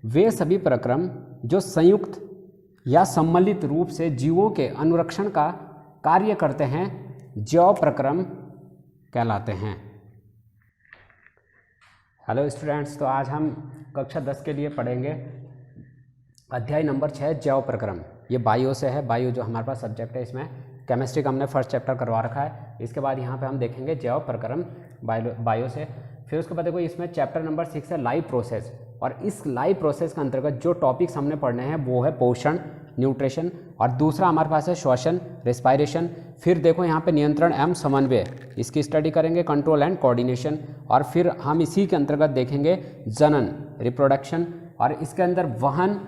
वे सभी प्रक्रम जो संयुक्त या सम्मिलित रूप से जीवों के अनुरक्षण का कार्य करते हैं जैव प्रक्रम कहलाते हैं। हेलो स्टूडेंट्स, तो आज हम कक्षा 10 के लिए पढ़ेंगे अध्याय नंबर 6 जैव प्रक्रम। ये बायो से है, बायो जो हमारे पास सब्जेक्ट है, इसमें केमिस्ट्री का हमने फर्स्ट चैप्टर करवा रखा है। इसके बाद यहाँ पे हम देखेंगे जैव प्रक्रम बायो से। फिर उसके बाद देखो इसमें चैप्टर नंबर 6 है लाइव प्रोसेस, और इस लाइव प्रोसेस के अंतर्गत जो टॉपिक्स हमने पढ़ने हैं वो है पोषण, न्यूट्रिशन, और दूसरा हमारे पास है श्वसन, रेस्पायरेशन। फिर देखो यहाँ पे नियंत्रण एवं समन्वय, इसकी स्टडी करेंगे, कंट्रोल एंड कोऑर्डिनेशन। और फिर हम इसी के अंतर्गत देखेंगे जनन, रिप्रोडक्शन, और इसके अंदर वहन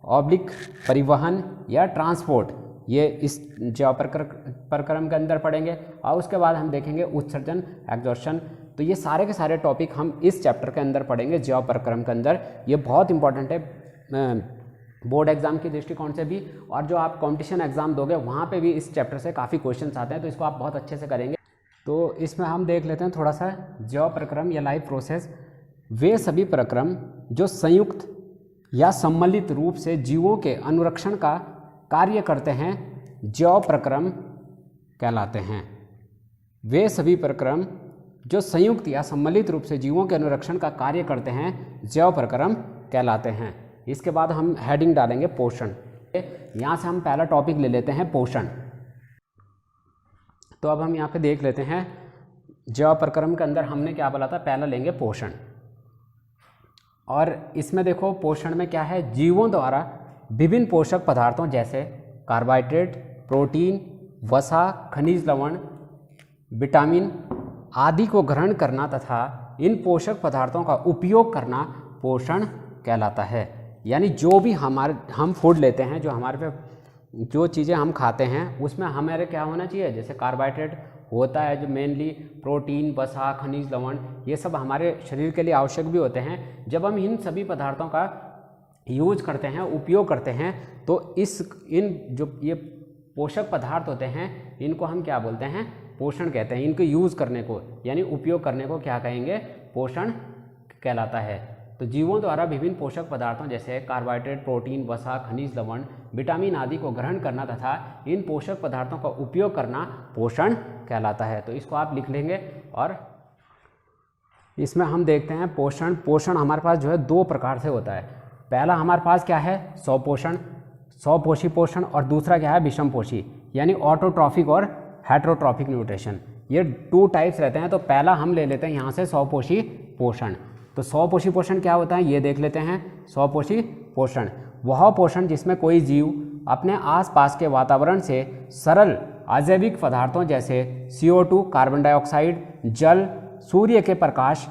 ऑब्लिक परिवहन या ट्रांसपोर्ट, ये इस जैव प्रक्रम के अंदर पढ़ेंगे। और उसके बाद हम देखेंगे उत्सर्जन, एग्जॉर्शन। तो ये सारे के सारे टॉपिक हम इस चैप्टर के अंदर पढ़ेंगे जैव प्रक्रम के अंदर। ये बहुत इंपॉर्टेंट है बोर्ड एग्जाम की दृष्टिकोण से भी, और जो आप कॉम्पिटिशन एग्जाम दोगे वहाँ पे भी इस चैप्टर से काफ़ी क्वेश्चंस आते हैं, तो इसको आप बहुत अच्छे से करेंगे। तो इसमें हम देख लेते हैं थोड़ा सा जैव प्रक्रम या लाइव प्रोसेस। वे सभी प्रक्रम जो संयुक्त या सम्मिलित रूप से जीवों के अनुरक्षण का कार्य करते हैं जैव प्रक्रम कहलाते हैं। वे सभी प्रक्रम जो संयुक्त या सम्मिलित रूप से जीवों के अनुरक्षण का कार्य करते हैं जैव प्रक्रम कहलाते हैं। इसके बाद हम हेडिंग डालेंगे पोषण। यहाँ से हम पहला टॉपिक ले लेते हैं पोषण। तो अब हम यहाँ पे देख लेते हैं जैव प्रक्रम के अंदर हमने क्या बोला था, पहला लेंगे पोषण। और इसमें देखो पोषण में क्या है, जीवों द्वारा विभिन्न पोषक पदार्थों जैसे कार्बोहाइड्रेट, प्रोटीन, वसा, खनिज लवण, विटामिन आदि को ग्रहण करना तथा इन पोषक पदार्थों का उपयोग करना पोषण कहलाता है। यानी जो भी हम फूड लेते हैं, जो हमारे पे जो चीज़ें हम खाते हैं उसमें हमारे क्या होना चाहिए, जैसे कार्बोहाइड्रेट होता है जो मेनली, प्रोटीन, वसा, खनिज लवण, ये सब हमारे शरीर के लिए आवश्यक भी होते हैं। जब हम इन सभी पदार्थों का यूज करते हैं, उपयोग करते हैं, तो इन जो ये पोषक पदार्थ होते हैं इनको हम क्या बोलते हैं, पोषण कहते हैं। इनको यूज़ करने को यानी उपयोग करने को क्या कहेंगे, पोषण कहलाता है। तो जीवों द्वारा विभिन्न पोषक पदार्थों जैसे कार्बोहाइड्रेट, प्रोटीन, वसा, खनिज लवण, विटामिन आदि को ग्रहण करना तथा इन पोषक पदार्थों का उपयोग करना पोषण कहलाता है। तो इसको आप लिख लेंगे। और इसमें हम देखते हैं पोषण हमारे पास जो है दो प्रकार से होता है। पहला हमारे पास क्या है, स्वपोषी पोषण, और दूसरा क्या है, विषमपोषी, यानी ऑटोट्रॉफिक और हेटेरोट्रॉफिक न्यूट्रिशन। ये 2 टाइप्स रहते हैं। तो पहला हम ले लेते हैं यहाँ से स्वपोषी पोषण। तो स्वपोषी पोषण क्या होता है, ये देख लेते हैं। स्वपोषी पोषण वह पोषण जिसमें कोई जीव अपने आसपास के वातावरण से सरल अजैविक पदार्थों जैसे CO2, कार्बन डाइऑक्साइड, जल, सूर्य के प्रकाश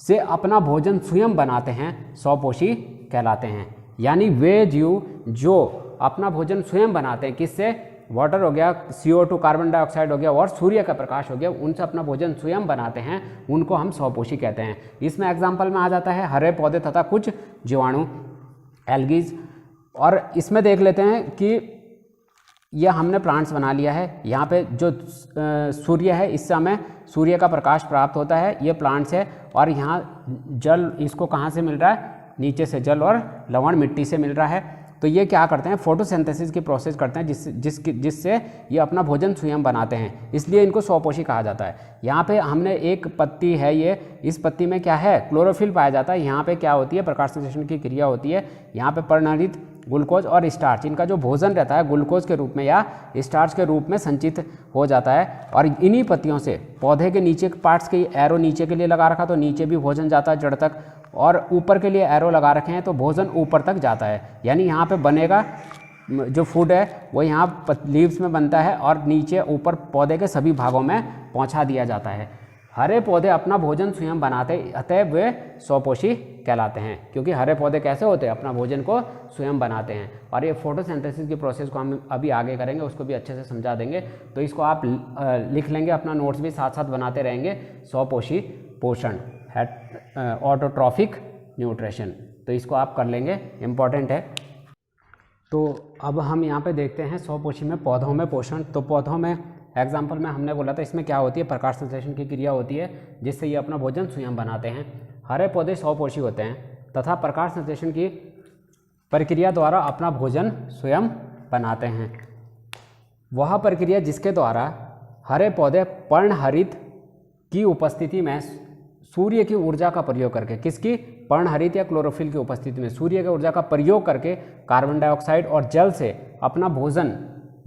से अपना भोजन स्वयं बनाते हैं, स्वपोषी कहलाते हैं। यानी वे जीव जो अपना भोजन स्वयं बनाते हैं, किससे, वाटर हो गया, CO2 कार्बन डाइऑक्साइड हो गया, और सूर्य का प्रकाश हो गया, उनसे अपना भोजन स्वयं बनाते हैं, उनको हम स्वपोषी कहते हैं। इसमें एग्जाम्पल में आ जाता है हरे पौधे तथा कुछ जीवाणु, एल्गीज। और इसमें देख लेते हैं कि यह हमने प्लांट्स बना लिया है। यहाँ पे जो सूर्य है, इससे हमें सूर्य का प्रकाश प्राप्त होता है, ये प्लांट्स है। और यहाँ जल इसको कहाँ से मिल रहा है, नीचे से जल और लवण मिट्टी से मिल रहा है। तो ये क्या करते हैं, फोटोसिंथेसिस की प्रोसेस करते हैं, जिससे ये अपना भोजन स्वयं बनाते हैं, इसलिए इनको स्वपोषी कहा जाता है। यहाँ पे हमने एक पत्ती है, ये इस पत्ती में क्या है, क्लोरोफिल पाया जाता है। यहाँ पे क्या होती है, प्रकाश संश्लेषण की क्रिया होती है। यहाँ पे पर्णहरित, ग्लूकोज और स्टार्च, इनका जो भोजन रहता है ग्लूकोज के रूप में या स्टार्च के रूप में संचित हो जाता है। और इन्हीं पत्तियों से पौधे के नीचे के पार्ट्स के एरो नीचे के लिए लगा रखा, तो नीचे भी भोजन जाता है जड़ तक, और ऊपर के लिए एरो लगा रखे हैं तो भोजन ऊपर तक जाता है। यानी यहाँ पे बनेगा जो फूड है वो यहाँ लीव्स में बनता है, और नीचे ऊपर पौधे के सभी भागों में पहुँचा दिया जाता है। हरे पौधे अपना भोजन स्वयं बनाते, अतः वे स्वपोषी कहलाते हैं, क्योंकि हरे पौधे कैसे होते हैं, अपना भोजन को स्वयं बनाते हैं। और ये फोटोसिंथेसिस की प्रोसेस को हम अभी आगे करेंगे, उसको भी अच्छे से समझा देंगे। तो इसको आप लिख लेंगे, अपना नोट्स भी साथ साथ बनाते रहेंगे। स्वपोषी पोषण, ऑटोट्रॉफिक न्यूट्रिशन, तो इसको आप कर लेंगे, इम्पॉर्टेंट है। तो अब हम यहाँ पे देखते हैं स्वपोषी में पौधों में पोषण। तो पौधों में एग्जाम्पल में हमने बोला था, इसमें क्या होती है, प्रकाश संश्लेषण की क्रिया होती है, जिससे ये अपना भोजन स्वयं बनाते हैं। हरे पौधे स्वपोषी होते हैं तथा प्रकाश संश्लेषण की प्रक्रिया द्वारा अपना भोजन स्वयं बनाते हैं। वह प्रक्रिया जिसके द्वारा हरे पौधे पर्णहरित की उपस्थिति में सूर्य की ऊर्जा का प्रयोग करके, किसकी, पर्णहरित या क्लोरोफिल की उपस्थिति में सूर्य की ऊर्जा का प्रयोग करके कार्बन डाइऑक्साइड और जल से अपना भोजन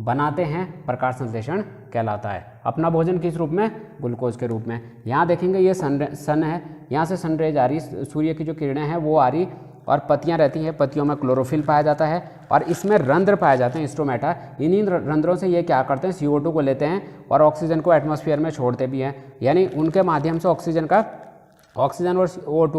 बनाते हैं, प्रकाश संश्लेषण कहलाता है। अपना भोजन किस रूप में, ग्लूकोज के रूप में। यहाँ देखेंगे ये सन है, यहाँ से सनरेज आ रही, सूर्य की जो किरणें हैं वो आ रही, और पत्तियाँ रहती हैं, पत्तियों में क्लोरोफिल पाया जाता है और इसमें रंध्र पाए जाते हैं, स्टोमेटा। इन्हीं रंध्रों से ये क्या करते हैं, CO2 को लेते हैं और ऑक्सीजन को एटमॉस्फेयर में छोड़ते भी हैं, यानी उनके माध्यम से ऑक्सीजन और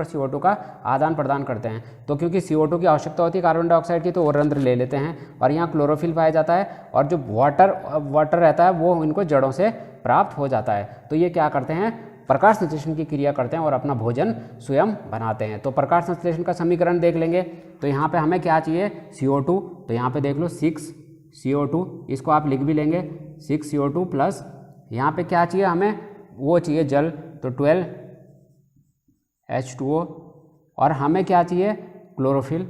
CO2 का आदान प्रदान करते हैं। तो क्योंकि CO2 की आवश्यकता होती है कार्बन डाइऑक्साइड की, तो वो रंध्र ले लेते हैं और यहाँ क्लोरोफिल पाया जाता है, और जो वाटर रहता है वो इनको जड़ों से प्राप्त हो जाता है। तो ये क्या करते हैं, प्रकाश संश्लेषण की क्रिया करते हैं और अपना भोजन स्वयं बनाते हैं। तो प्रकाश संश्लेषण का समीकरण देख लेंगे। तो यहाँ पे हमें क्या चाहिए, CO2, तो यहाँ पे देख लो 6CO2, इसको आप लिख भी लेंगे 6CO2 प्लस यहाँ पे क्या चाहिए हमें, वो चाहिए जल, तो 12H2O, और हमें क्या चाहिए, क्लोरोफिल,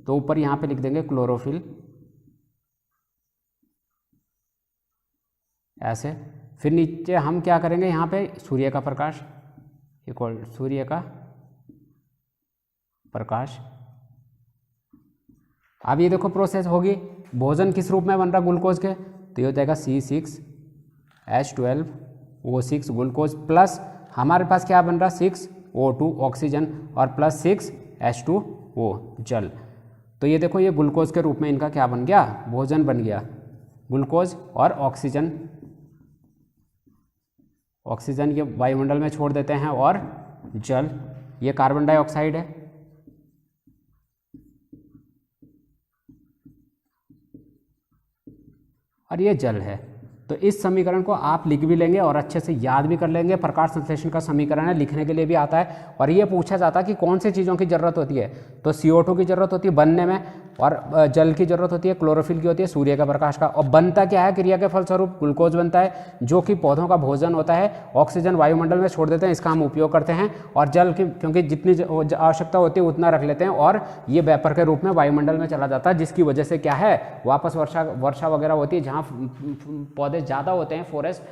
तो ऊपर यहाँ पे लिख देंगे क्लोरोफिल ऐसे। फिर नीचे हम क्या करेंगे, यहाँ पे सूर्य का प्रकाश इक्वल सूर्य का प्रकाश। अब ये देखो प्रोसेस होगी, भोजन किस रूप में बन रहा ग्लूकोज के, तो ये हो जाएगा C6H12O6 ग्लूकोज प्लस हमारे पास क्या बन रहा 6O2 ऑक्सीजन और प्लस 6H2O जल। तो ये देखो ये ग्लूकोज के रूप में इनका क्या बन गया, भोजन बन गया। ग्लूकोज और ऑक्सीजन ये वायुमंडल में छोड़ देते हैं, और जल ये कार्बन डाइऑक्साइड है, और ये जल है। तो इस समीकरण को आप लिख भी लेंगे और अच्छे से याद भी कर लेंगे। प्रकाश संश्लेषण का समीकरण है, लिखने के लिए भी आता है, और ये पूछा जाता है कि कौन सी चीज़ों की ज़रूरत होती है, तो CO2 की ज़रूरत होती है बनने में, और जल की ज़रूरत होती है, क्लोरोफिल की होती है, सूर्य का प्रकाश का। और बनता क्या है, क्रिया के फलस्वरूप ग्लूकोज बनता है, जो कि पौधों का भोजन होता है। ऑक्सीजन वायुमंडल में छोड़ देते हैं, इसका हम उपयोग करते हैं, और जल की क्योंकि जितनी आवश्यकता होती है उतना रख लेते हैं, और ये वेपर के रूप में वायुमंडल में चला जाता है, जिसकी वजह से क्या है, वापस वर्षा वगैरह होती है। जहाँ पौधे ज़्यादा होते हैं, फॉरेस्ट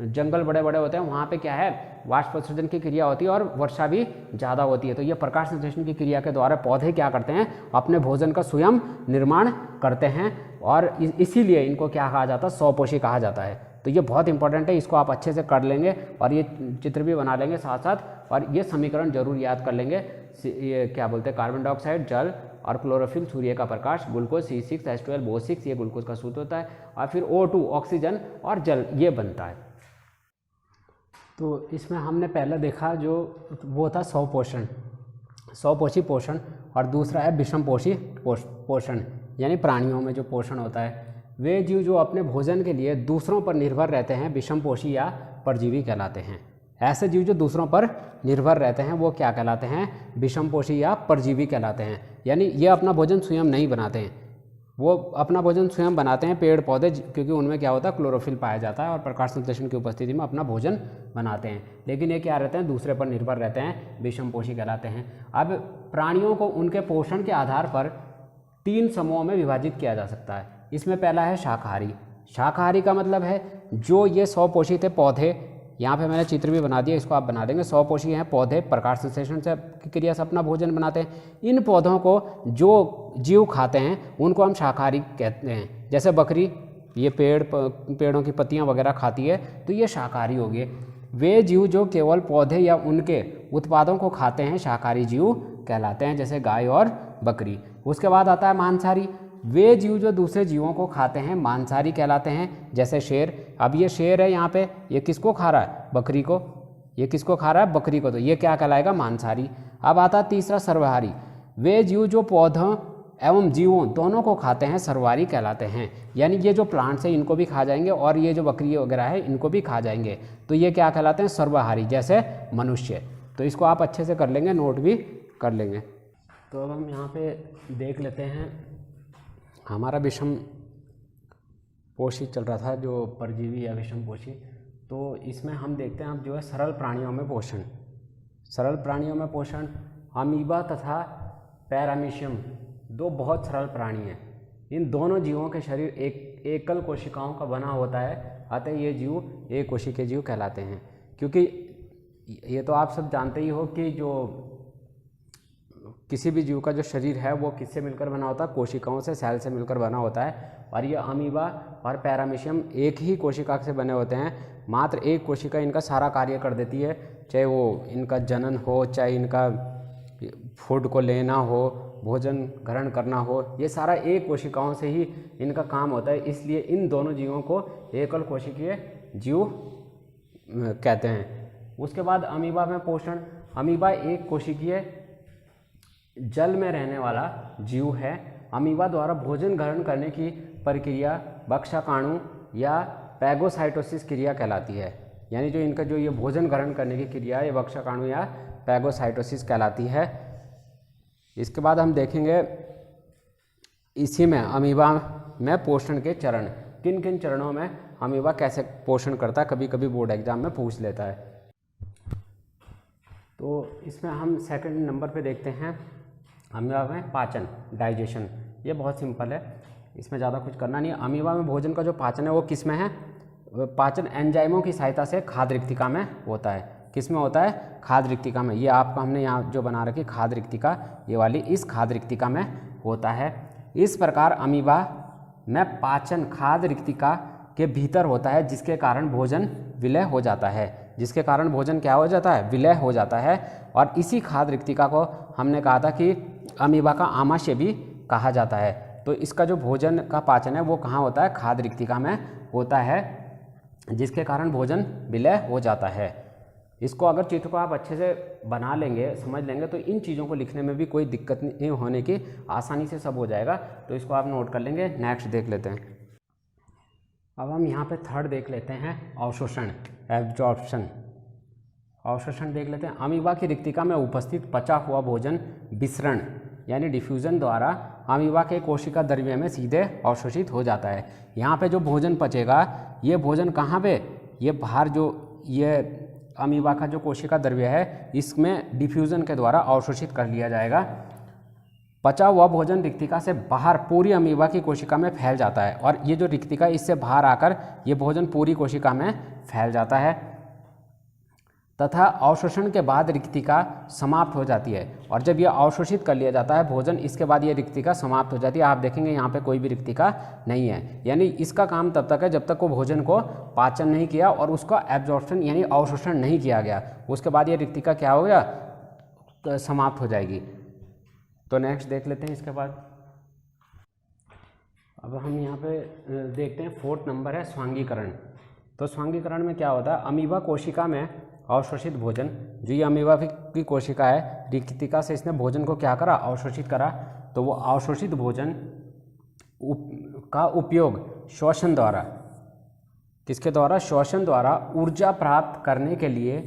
जंगल बड़े बड़े होते हैं, वहाँ पे क्या है, वाष्प उत्सर्जन की क्रिया होती है और वर्षा भी ज़्यादा होती है। तो ये प्रकाश संश्लेषण की क्रिया के द्वारा पौधे क्या करते हैं, अपने भोजन का स्वयं निर्माण करते हैं, और इसीलिए इनको क्या कहा जाता है, स्वपोषी कहा जाता है। तो ये बहुत इंपॉर्टेंट है, इसको आप अच्छे से कर लेंगे और ये चित्र भी बना लेंगे साथ साथ, और ये समीकरण जरूर याद कर लेंगे। ये क्या बोलते हैं, कार्बन डाइऑक्साइड, जल और क्लोरोफिल, सूर्य का प्रकाश, ग्लूकोज C6H12O6 ये ग्लूकोज का सूत्र होता है, और फिर O2 ऑक्सीजन और जल ये बनता है। तो इसमें हमने पहला देखा जो वो था स्वपोषी पोषण, और दूसरा है विषमपोषी पोषण, यानी प्राणियों में जो पोषण होता है। वे जीव जो अपने भोजन के लिए दूसरों पर निर्भर रहते हैं विषमपोषी या परजीवी कहलाते हैं। ऐसे जीव जो दूसरों पर निर्भर रहते हैं वो क्या कहलाते हैं, विषमपोषी या परजीवी कहलाते हैं। यानी ये अपना भोजन स्वयं नहीं बनाते हैं, वो अपना भोजन स्वयं बनाते हैं पेड़ पौधे, क्योंकि उनमें क्या होता है, क्लोरोफिल पाया जाता है, और प्रकाश संश्लेषण की उपस्थिति में अपना भोजन बनाते हैं। लेकिन ये क्या रहते हैं, दूसरे पर निर्भर रहते हैं, विषमपोषी कहलाते हैं। अब प्राणियों को उनके पोषण के आधार पर 3 समूहों में विभाजित किया जा सकता है। इसमें पहला है शाकाहारी। शाकाहारी का मतलब है जो ये स्वपोषित है पौधे, यहाँ पे मैंने चित्र भी बना दिया, इसको आप बना देंगे। स्वपोषी हैं पौधे, प्रकाश संश्लेषण से की क्रिया से अपना भोजन बनाते हैं। इन पौधों को जो जीव खाते हैं उनको हम शाकाहारी कहते हैं। जैसे बकरी ये पेड़ों की पत्तियाँ वगैरह खाती है, तो ये शाकाहारी हो गए। वे जीव जो केवल पौधे या उनके उत्पादों को खाते हैं शाकाहारी जीव कहलाते हैं, जैसे गाय और बकरी। उसके बाद आता है मांसाहारी। वे जीव जो दूसरे जीवों को खाते हैं मांसाहारी कहलाते हैं, जैसे शेर। अब ये शेर है यहाँ पे, ये किसको खा रहा है, बकरी को। ये किसको खा रहा है, बकरी को, तो ये क्या कहलाएगा, मांसाहारी। अब आता है तीसरा सर्वाहारी। वे जीव जो पौधों एवं जीवों दोनों को खाते हैं सर्वाहारी कहलाते हैं। यानी ये जो प्लांट्स हैं इनको भी खा जाएंगे, और ये जो बकरी वगैरह है इनको भी खा जाएंगे, तो ये क्या कहलाते हैं, सर्वाहारी, जैसे मनुष्य। तो इसको आप अच्छे से कर लेंगे, नोट भी कर लेंगे। तो अब हम यहाँ पे देख लेते हैं, हमारा विषम पोषी चल रहा था, जो परजीवी या विषम पोषी। तो इसमें हम देखते हैं अब जो है सरल प्राणियों में पोषण। सरल प्राणियों में पोषण अमीबा तथा पैरामीशियम दो बहुत सरल प्राणी हैं। इन दोनों जीवों के शरीर एकल कोशिकाओं का बना होता है, अतः ये जीव एक कोशिकीय जीव कहलाते हैं। क्योंकि ये तो आप सब जानते ही हो कि जो किसी भी जीव का जो शरीर है वो किससे मिलकर बना होता है, कोशिकाओं से, सेल से मिलकर बना होता है। और ये अमीबा और पैरामीशियम एक ही कोशिका से बने होते हैं, मात्र एक कोशिका इनका सारा कार्य कर देती है, चाहे वो इनका जनन हो, चाहे इनका फूड को लेना हो, भोजन ग्रहण करना हो, ये सारा एक कोशिकाओं से ही इनका काम होता है। इसलिए इन दोनों जीवों को एकल कोशिकीय जीव कहते हैं। उसके बाद अमीबा में पोषण। अमीबा एक कोशिकीय जल में रहने वाला जीव है। अमीबा द्वारा भोजन ग्रहण करने की प्रक्रिया बक्षकाणु या पैगोसाइटोसिस क्रिया कहलाती है। यानी जो इनका जो ये भोजन ग्रहण करने की क्रिया है, ये बक्षकाणु या पैगोसाइटोसिस कहलाती है। इसके बाद हम देखेंगे इसी में अमीबा में पोषण के चरण, किन किन चरणों में अमीबा कैसे पोषण करता है, कभी कभी बोर्ड एग्जाम में पूछ लेता है। तो इसमें हम सेकंड नंबर पे देखते हैं अमीबा में पाचन, डाइजेशन। ये बहुत सिंपल है, इसमें ज़्यादा कुछ करना नहीं है। अमीबा में भोजन का जो पाचन है वो किस में है? पाचन एंजाइमों की सहायता से खाद्य रिक्तिका में होता है। किस में होता है? खाद्य रिक्तिका में। ये आपका हमने यहाँ जो बना रखी खाद्य रिक्तिका, ये वाली इस खाद्य रिक्तिका में होता है। इस प्रकार अमीबा में पाचन खाद्य रिक्तिका के भीतर होता है, जिसके कारण भोजन विलय हो जाता है। जिसके कारण भोजन क्या हो जाता है? विलय हो जाता है। और इसी खाद्य रिक्तिका को हमने कहा था कि अमीबा का आमाशय भी कहा जाता है। तो इसका जो भोजन का पाचन है वो कहाँ होता है? खाद्य रिक्तिका में होता है, जिसके कारण भोजन विलय हो जाता है। इसको अगर चित्र को आप अच्छे से बना लेंगे, समझ लेंगे, तो इन चीज़ों को लिखने में भी कोई दिक्कत नहीं होने की, आसानी से सब हो जाएगा। तो इसको आप नोट कर लेंगे। नेक्स्ट देख लेते हैं। अब हम यहाँ पे थर्ड देख लेते हैं, अवशोषण, एब्जॉर्प्शन। अवशोषण देख लेते हैं। अमीबा की रिक्तिका में उपस्थित पचा हुआ भोजन विसरण यानी डिफ्यूजन द्वारा अमीबा के कोशिका द्रव्य में सीधे अवशोषित हो जाता है। यहाँ पे जो भोजन पचेगा, ये भोजन कहाँ पे? ये बाहर जो ये अमीबा का जो कोशिका द्रव्य है, इसमें डिफ्यूजन के द्वारा अवशोषित कर लिया जाएगा। पचा हुआ भोजन रिक्तिका से बाहर पूरी अमीबा की कोशिका में फैल जाता है, और ये जो रिक्तिका इससे बाहर आकर ये भोजन पूरी कोशिका में फैल जाता है तथा अवशोषण के बाद रिक्तिका समाप्त हो जाती है। और जब यह अवशोषित कर लिया जाता है भोजन, इसके बाद ये रिक्तिका समाप्त हो जाती है। आप देखेंगे यहाँ पे कोई भी रिक्तिका नहीं है, यानी इसका काम तब तक है जब तक वो भोजन को पाचन नहीं किया और उसका एब्जॉर्प्शन यानी अवशोषण नहीं किया गया। उसके बाद ये रिक्तिका क्या हो गया? समाप्त हो जाएगी। तो नेक्स्ट देख लेते हैं इसके बाद। अब हम यहाँ पे देखते हैं फोर्थ नंबर है स्वांगीकरण। तो स्वांगीकरण में क्या होता है? अमीबा कोशिका में अवशोषित भोजन, जो ये अमीबा की कोशिका है, रिक्तिका से इसने भोजन को क्या करा? अवशोषित करा। तो वो अवशोषित भोजन का उपयोग श्वसन द्वारा, किसके द्वारा? श्वसन द्वारा ऊर्जा प्राप्त करने के लिए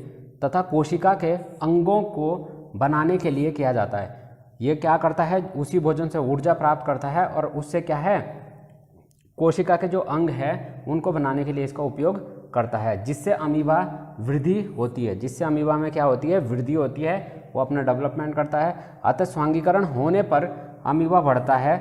तथा कोशिका के अंगों को बनाने के लिए किया जाता है। ये क्या करता है? उसी भोजन से ऊर्जा प्राप्त करता है और उससे क्या है? कोशिका के जो अंग है उनको बनाने के लिए इसका उपयोग करता है, जिससे अमीबा वृद्धि होती है। जिससे अमीबा में क्या होती है? वृद्धि होती है, वो अपना डेवलपमेंट करता है। अतः स्वांगीकरण होने पर अमीबा बढ़ता है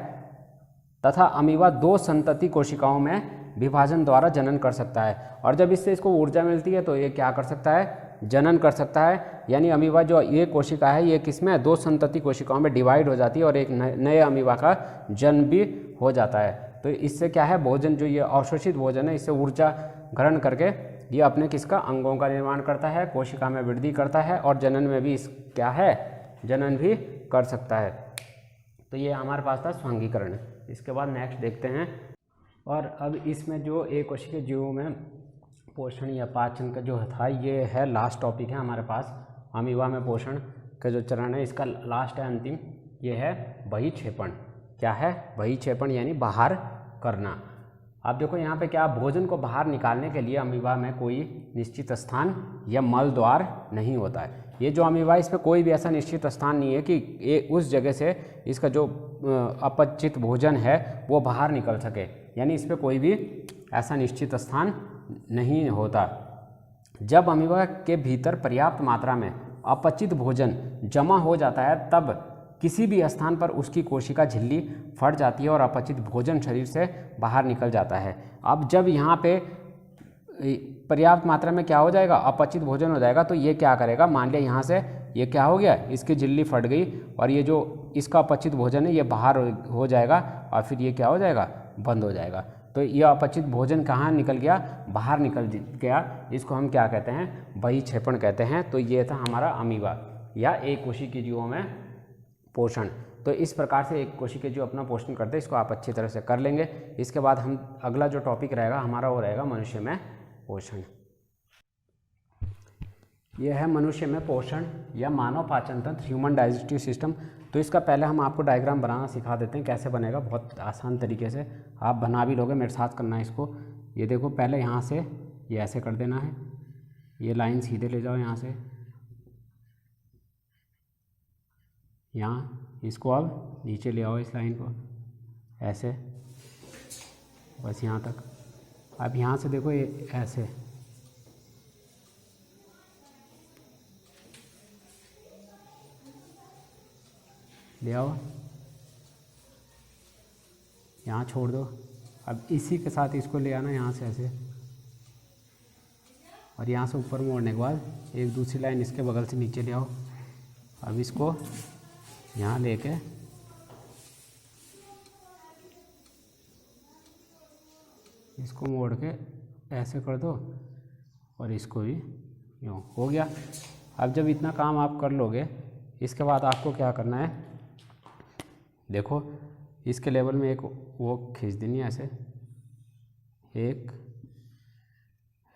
तथा अमीबा 2 संतति कोशिकाओं में विभाजन द्वारा जनन कर सकता है। और जब इससे इसको ऊर्जा मिलती है तो ये क्या कर सकता है? जनन कर सकता है। यानी अमीबा जो ये कोशिका है, ये किसमें? 2 संतति कोशिकाओं में डिवाइड हो जाती है और एक नए अमीबा का जन्म भी हो जाता है। तो इससे क्या है? भोजन जो ये अवशोषित भोजन है, इससे ऊर्जा ग्रहण करके ये अपने किसका? अंगों का निर्माण करता है, कोशिका में वृद्धि करता है और जनन में भी इस क्या है? जनन भी कर सकता है। तो ये हमारे पास था स्वांगीकरण। इसके बाद नेक्स्ट देखते हैं। और अब इसमें जो एक कोशिकीय जीवों में पोषण या पाचन का जो था, ये है लास्ट टॉपिक है हमारे पास। अमीबा में पोषण का जो चरण है, इसका लास्ट है, अंतिम, ये है बहिक्षेपण। क्या है? बहिक्षेपण यानी बाहर करना। आप देखो यहाँ पे क्या, भोजन को बाहर निकालने के लिए अमीबा में कोई निश्चित स्थान या मल द्वार नहीं होता है। ये जो अमीबा, इसमें कोई भी ऐसा निश्चित स्थान नहीं है कि उस जगह से इसका जो अपचित भोजन है वो बाहर निकल सके। यानी इस पर कोई भी ऐसा निश्चित स्थान नहीं होता। जब अमीबा के भीतर पर्याप्त मात्रा में अपचित भोजन जमा हो जाता है, तब किसी भी स्थान पर उसकी कोशिका झिल्ली फट जाती है और अपचित भोजन शरीर से बाहर निकल जाता है। अब जब यहाँ पे पर्याप्त मात्रा में क्या हो जाएगा, अपचित भोजन हो जाएगा, तो ये क्या करेगा, मान लिया यहाँ से ये क्या हो गया, इसकी झिल्ली फट गई और ये जो इसका अपचित भोजन है ये बाहर हो जाएगा और फिर ये क्या हो जाएगा, बंद हो जाएगा। तो ये अपचित भोजन कहाँ निकल गया, बाहर निकल गया। इसको हम क्या कहते हैं, बहिक्षेपण कहते हैं। तो ये था हमारा अमीबा या एक कोशिकीय जीवों में पोषण। तो इस प्रकार से एक कोशिकीय जीव अपना पोषण करते हैं, इसको आप अच्छी तरह से कर लेंगे। इसके बाद हम अगला जो टॉपिक रहेगा हमारा वो रहेगा मनुष्य में पोषण। यह है मनुष्य में पोषण या मानव पाचन तंत्र, ह्यूमन डाइजेस्टिव सिस्टम। तो इसका पहले हम आपको डायग्राम बनाना सिखा देते हैं, कैसे बनेगा, बहुत आसान तरीके से आप बना भी लोगे, मेरे साथ करना है इसको। ये देखो, पहले यहाँ से ये ऐसे कर देना है, ये लाइन सीधे ले जाओ यहाँ से यहाँ, इसको अब नीचे ले आओ, इस लाइन को ऐसे बस यहाँ तक। अब यहाँ से देखो ये ऐसे, ले आओ, यहाँ छोड़ दो। अब इसी के साथ इसको ले आना यहाँ से ऐसे, और यहाँ से ऊपर मोड़ने के बाद एक दूसरी लाइन इसके बगल से नीचे ले आओ। अब इसको यहाँ लेके इसको मोड़ के ऐसे कर दो और इसको भी यूँ, हो गया। अब जब इतना काम आप कर लोगे, इसके बाद आपको क्या करना है, देखो इसके लेवल में एक वो खींच देनी है ऐसे, एक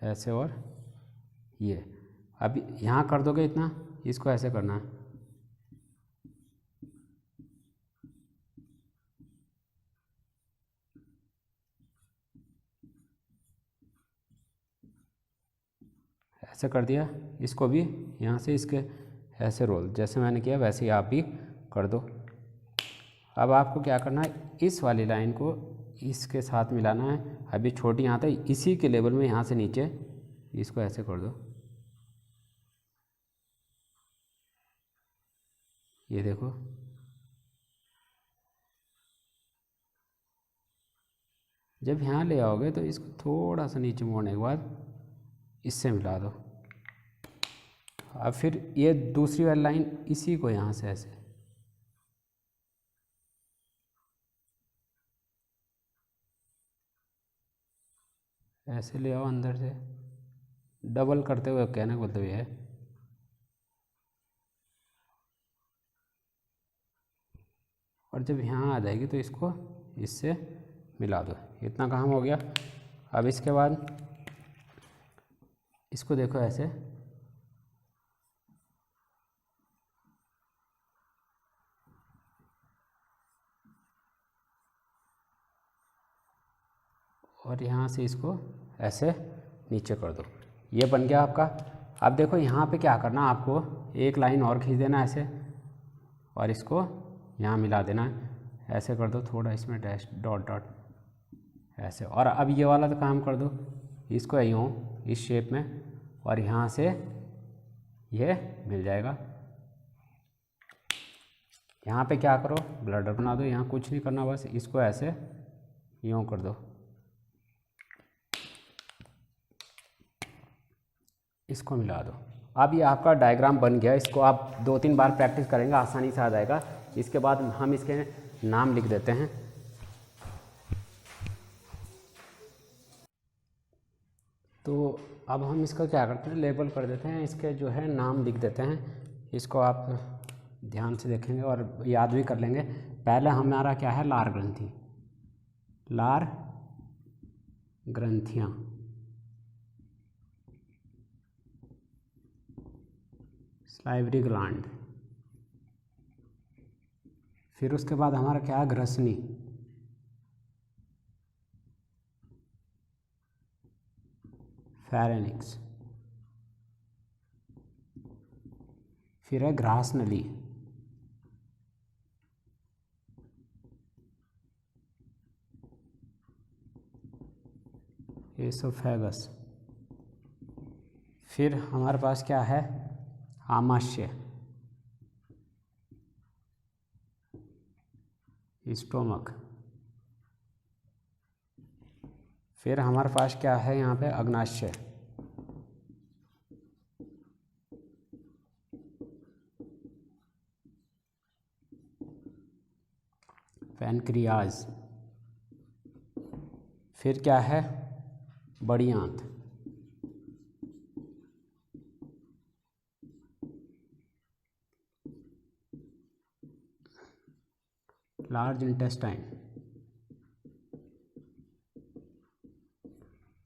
ऐसे और ये। अब यहाँ कर दोगे इतना, इसको ऐसे करना है, ऐसे कर दिया। इसको भी यहाँ से इसके ऐसे रोल, जैसे मैंने किया वैसे ही आप भी कर दो। अब आपको क्या करना है, इस वाली लाइन को इसके साथ मिलाना है। अभी छोटी यहाँ तक, इसी के लेवल में यहाँ से नीचे इसको ऐसे कर दो, ये देखो। जब यहाँ ले आओगे तो इसको थोड़ा सा नीचे मोड़ने के बाद इससे मिला दो। अब फिर ये दूसरी वाली लाइन, इसी को यहाँ से ऐसे, ऐसे ले आओ अंदर से, डबल करते हुए कहने का मतलब ये है। और जब यहाँ आ जाएगी तो इसको इससे मिला दो। इतना काम हो गया। अब इसके बाद इसको देखो ऐसे, और यहाँ से इसको ऐसे नीचे कर दो, ये बन गया आपका। अब देखो यहाँ पे क्या करना, आपको एक लाइन और खींच देना ऐसे, और इसको यहाँ मिला देना है, ऐसे कर दो, थोड़ा इसमें डैश डॉट डॉट ऐसे। और अब ये वाला तो काम कर दो, इसको यूँ इस शेप में, और यहाँ से ये मिल जाएगा। यहाँ पे क्या करो, ब्लडर बना दो, यहाँ कुछ नहीं करना, बस इसको ऐसे यूँ कर दो, इसको मिला दो। अब ये आपका डायग्राम बन गया। इसको आप 2-3 बार प्रैक्टिस करेंगे, आसानी से आ जाएगा। इसके बाद हम इसके नाम लिख देते हैं। तो अब हम इसका क्या करते हैं, लेबल कर देते हैं, इसके जो है नाम लिख देते हैं। इसको आप ध्यान से देखेंगे और याद भी कर लेंगे। पहले हमारा क्या है, लार ग्रंथि, लार ग्रंथियाँ, स्लाइवरी ग्लैंड। फिर उसके बाद हमारा क्या है, ग्रसनी, फेरेनिक्स। फिर है ग्रास नली, एसोफेगस। फिर हमारे पास क्या है, आमाशय, स्टोमक। फिर हमारे पास क्या है यहाँ पे, अग्नाशय। पैनक्रियाज। फिर क्या है, बड़ी आंत। Large intestine.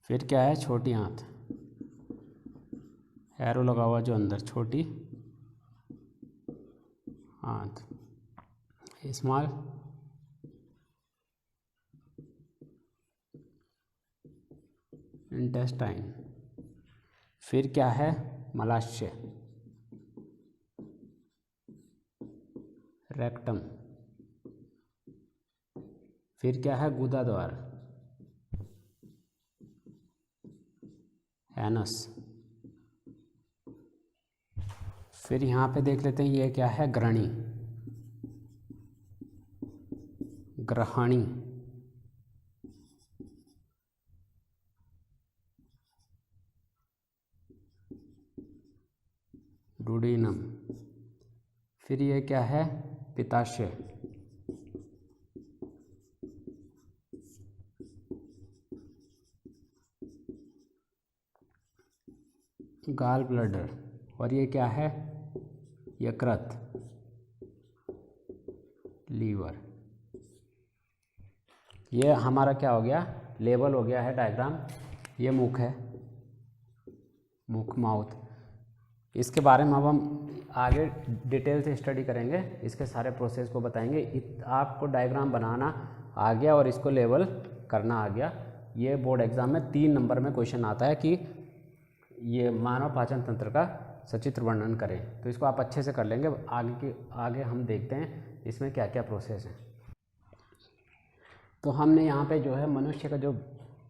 फिर क्या है, छोटी आंत, एरो लगा हुआ जो अंदर, छोटी आंत, स्मॉल इंटेस्टाइन। फिर क्या है, मलाशय, रेक्टम। फिर क्या है, गुदा द्वार, एनस। फिर यहाँ पे देख लेते हैं ये क्या है, ग्रहणी, ग्रहणी। डुडेनम। फिर ये क्या है, पित्ताशय, गाल ब्लडर। और ये क्या है, यकृत, लीवर। ये हमारा क्या हो गया, लेबल हो गया है डायग्राम। ये मुख है, मुख, माउथ। इसके बारे में अब हम आगे डिटेल से स्टडी करेंगे, इसके सारे प्रोसेस को बताएंगे। आपको डायग्राम बनाना आ गया और इसको लेबल करना आ गया। ये बोर्ड एग्जाम में 3 नंबर में क्वेश्चन आता है कि ये मानव पाचन तंत्र का सचित्र वर्णन करें, तो इसको आप अच्छे से कर लेंगे। आगे हम देखते हैं इसमें क्या क्या प्रोसेस है। तो हमने यहाँ पे जो है मनुष्य का जो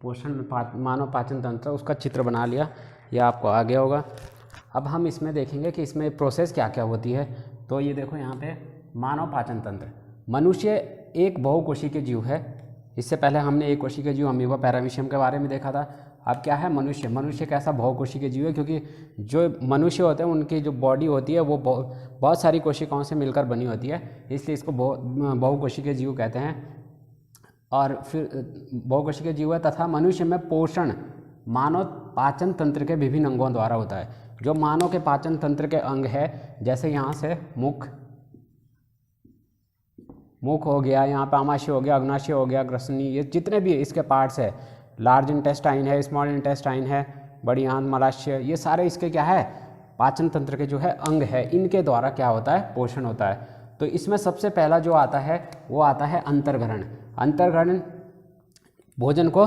पोषण मानव पाचन तंत्र उसका चित्र बना लिया, यह आपको आ गया होगा। अब हम इसमें देखेंगे कि इसमें प्रोसेस क्या क्या होती है। तो ये देखो यहाँ पे मानव पाचन तंत्र। मनुष्य एक बहुकोशिकीय जीव है। इससे पहले हमने एक कोशिकीय जीव अमीबा पैरामीशियम के बारे में देखा था। अब क्या है, मनुष्य। मनुष्य कैसा बहुकोशिकीय जीव है, क्योंकि जो मनुष्य होते हैं उनकी जो बॉडी होती है वो बहुत सारी कोशिकाओं से मिलकर बनी होती है, इसलिए इसको बहुकोशिकीय जीव कहते हैं। और फिर बहुकोशिकीय जीव है तथा मनुष्य में पोषण मानव पाचन तंत्र के विभिन्न अंगों द्वारा होता है। जो मानव के पाचन तंत्र के अंग है, जैसे यहाँ से मुख हो गया, यहाँ पे आमाशय हो गया, अग्नाशय हो गया, ग्रसनी, ये जितने भी इसके पार्ट्स है, लार्ज इंटेस्टाइन है, स्मॉल इंटेस्टाइन है, बड़ी आंत, मलाशय, ये सारे इसके क्या है, पाचन तंत्र के जो है अंग है, इनके द्वारा क्या होता है, पोषण होता है। तो इसमें सबसे पहला जो आता है वो आता है अंतर्ग्रहण। अंतर्ग्रहण, भोजन को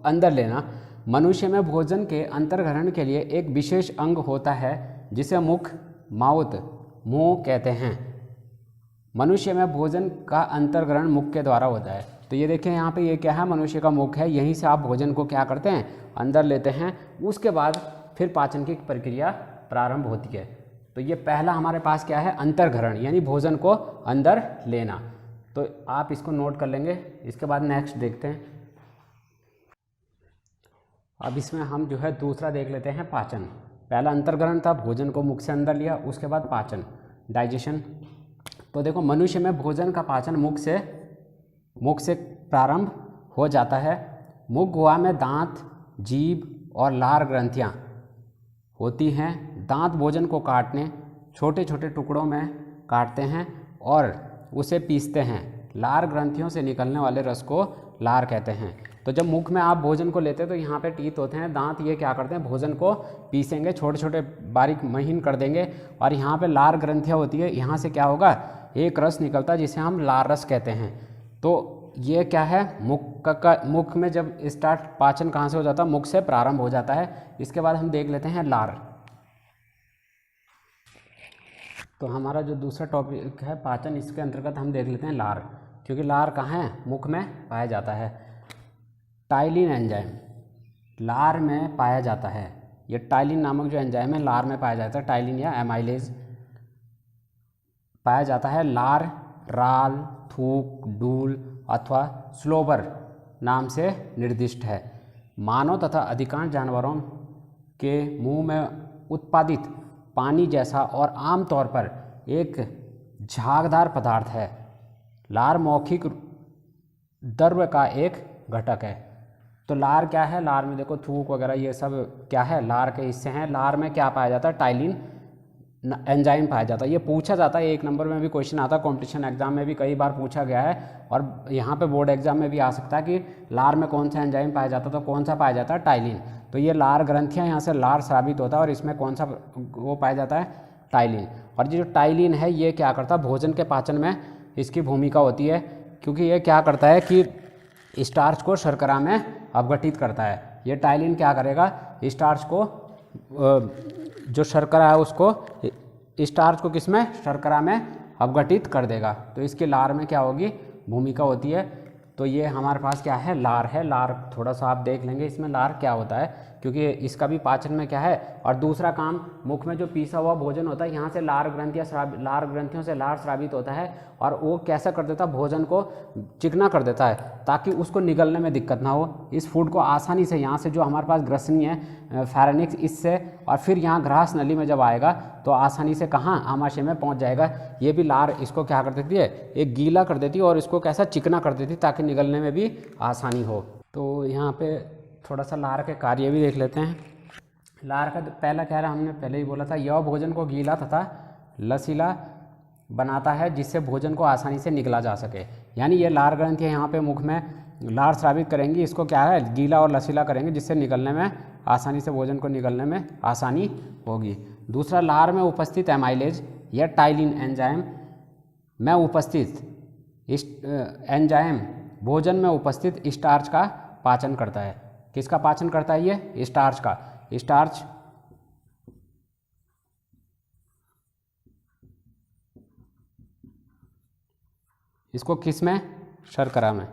अंदर लेना। मनुष्य में भोजन के अंतर्ग्रहण के लिए एक विशेष अंग होता है जिसे मुख, माउथ, मुंह कहते हैं। मनुष्य में भोजन का अंतर्ग्रहण मुख के द्वारा होता है। तो ये देखिए यहाँ पे ये क्या है, मनुष्य का मुख है, यहीं से आप भोजन को क्या करते हैं, अंदर लेते हैं। उसके बाद फिर पाचन की प्रक्रिया प्रारंभ होती है। तो ये पहला हमारे पास क्या है, अंतर्ग्रहण, यानी भोजन को अंदर लेना। तो आप इसको नोट कर लेंगे। इसके बाद नेक्स्ट देखते हैं। अब इसमें हम जो है दूसरा देख लेते हैं, पाचन। पहला अंतर्ग्रहण था, भोजन को मुख से अंदर लिया, उसके बाद पाचन, डाइजेशन। तो देखो मनुष्य में भोजन का पाचन मुख से प्रारंभ हो जाता है। मुख गुहा में दांत, जीभ और लार ग्रंथियाँ होती हैं। दांत भोजन को काटने, छोटे छोटे टुकड़ों में काटते हैं और उसे पीसते हैं। लार ग्रंथियों से निकलने वाले रस को लार कहते हैं। तो जब मुख में आप भोजन को लेते हैं तो यहाँ पे टीथ होते हैं, दांत, ये क्या करते हैं, भोजन को पीसेंगे, छोटे छोटे बारीक महीन कर देंगे। और यहाँ पे लार ग्रंथियाँ होती है, यहाँ से क्या होगा, एक रस निकलता है जिसे हम लार रस कहते हैं। तो ये क्या है, मुख में जब स्टार्ट पाचन कहाँ से हो जाता है, मुख से प्रारंभ हो जाता है। इसके बाद हम देख लेते हैं लार। तो हमारा जो दूसरा टॉपिक है पाचन, इसके अंतर्गत हम देख लेते हैं लार, क्योंकि लार कहाँ है, मुख में पाया जाता है। टाइलिन एंजाइम लार में पाया जाता है। ये टाइलिन नामक जो एंजाइम है लार में पाया जाता है। टाइलिन या एमाइलेज पाया जाता है। लार, राल, थूक, डूल अथवा स्लोबर नाम से निर्दिष्ट है। मानव तथा अधिकांश जानवरों के मुंह में उत्पादित पानी जैसा और आमतौर पर एक झागदार पदार्थ है। लार मौखिक द्रव्य का एक घटक है। तो लार क्या है? लार में देखो थूक वगैरह ये सब क्या है, लार के हिस्से हैं। लार में क्या पाया जाता है? टाइलिन एंजाइम पाया जाता है। ये पूछा जाता है, 1 नंबर में भी क्वेश्चन आता है, कॉम्पिटिशन एग्जाम में भी कई बार पूछा गया है और यहाँ पे बोर्ड एग्जाम में भी आ सकता है कि लार में कौन सा एंजाइम पाया जाता है, तो कौन सा पाया जाता है? टाइलिन। तो ये लार ग्रंथियाँ, यहाँ से लार स्रावित होता है और इसमें कौन सा वो पाया जाता है? टाइलिन। और ये जो टाइलिन है ये क्या करता है? भोजन के पाचन में इसकी भूमिका होती है, क्योंकि ये क्या करता है कि स्टार्च को शर्करा में अपघटित करता है। ये टाइलिन क्या करेगा? स्टार्च को जो शर्करा है उसको, स्टार्च को किसमें? शर्करा में अपघटित कर देगा। तो इसकी लार में क्या होगी? भूमिका होती है। तो ये हमारे पास क्या है? लार है। लार थोड़ा सा आप देख लेंगे इसमें लार क्या होता है, क्योंकि इसका भी पाचन में क्या है। और दूसरा काम, मुख में जो पीसा हुआ भोजन होता है यहाँ से लार ग्रंथियों से लार स्रावित होता है और वो कैसा कर देता है? भोजन को चिकना कर देता है ताकि उसको निगलने में दिक्कत ना हो। इस फूड को आसानी से यहाँ से जो हमारे पास ग्रसनी है फेरेनिक्स, इससे और फिर यहाँ ग्रास नली में जब आएगा तो आसानी से कहाँ? आमाशय में पहुँच जाएगा। ये भी लार इसको क्या कर देती है? एक गीला कर देती है और इसको कैसा? चिकना कर देती है ताकि निगलने में भी आसानी हो। तो यहाँ पे थोड़ा सा लार के कार्य भी देख लेते हैं। लार का पहला कह रहा, हमने पहले ही बोला था, यह भोजन को गीला तथा लसीला बनाता है जिससे भोजन को आसानी से निगला जा सके। यानी ये लार ग्रंथियाँ यहाँ पे मुख में लार स्रावित करेंगी, इसको क्या है? गीला और लसीला करेंगे जिससे निगलने में आसानी से, भोजन को निगलने में आसानी होगी। दूसरा, लार में उपस्थित एमाइलेज या टाइलिन एंजाइम में उपस्थित एंजाइम भोजन में उपस्थित स्टार्च का पाचन करता है। किसका पाचन करता है? ये स्टार्च का। स्टार्च इसको किस में? शर्करा में।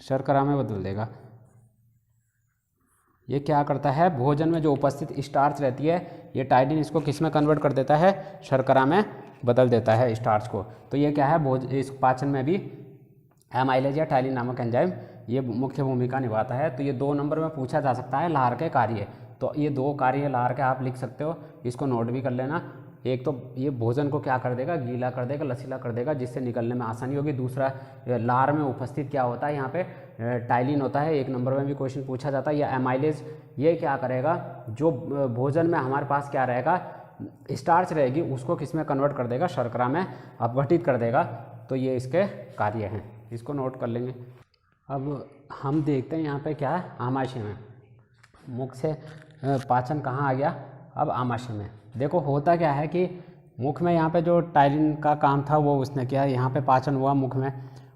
शर्करा में बदल देगा। ये क्या करता है? भोजन में जो उपस्थित स्टार्च रहती है ये टाइलिन इसको किस में कन्वर्ट कर देता है? शर्करा में बदल देता है स्टार्च को। तो ये क्या है? इस पाचन में भी एमाइलेज या टाइलिन नामक एंजाइम ये मुख्य भूमिका निभाता है। तो ये 2 नंबर में पूछा जा सकता है लार के कार्य। तो ये 2 कार्य लार के आप लिख सकते हो, इसको नोट भी कर लेना। एक तो ये भोजन को क्या कर देगा? गीला कर देगा, लसीला कर देगा जिससे निकलने में आसानी होगी। दूसरा, लार में उपस्थित क्या होता है? यहाँ पे टाइलिन होता है, 1 नंबर में भी क्वेश्चन पूछा जाता है। या एमाइलेज, ये क्या करेगा? जो भोजन में हमारे पास क्या रहेगा? स्टार्च रहेगी, उसको किस में कन्वर्ट कर देगा? शर्करा में अपघटित कर देगा। तो ये इसके कार्य हैं, इसको नोट कर लेंगे। अब हम देखते हैं यहाँ पे क्या है? आमाशय में। मुख से पाचन कहाँ आ गया? अब आमाशय में। देखो होता क्या है कि मुख में यहाँ पे जो टाइलिन का काम था वो उसने किया, यहाँ पे पाचन हुआ मुख में।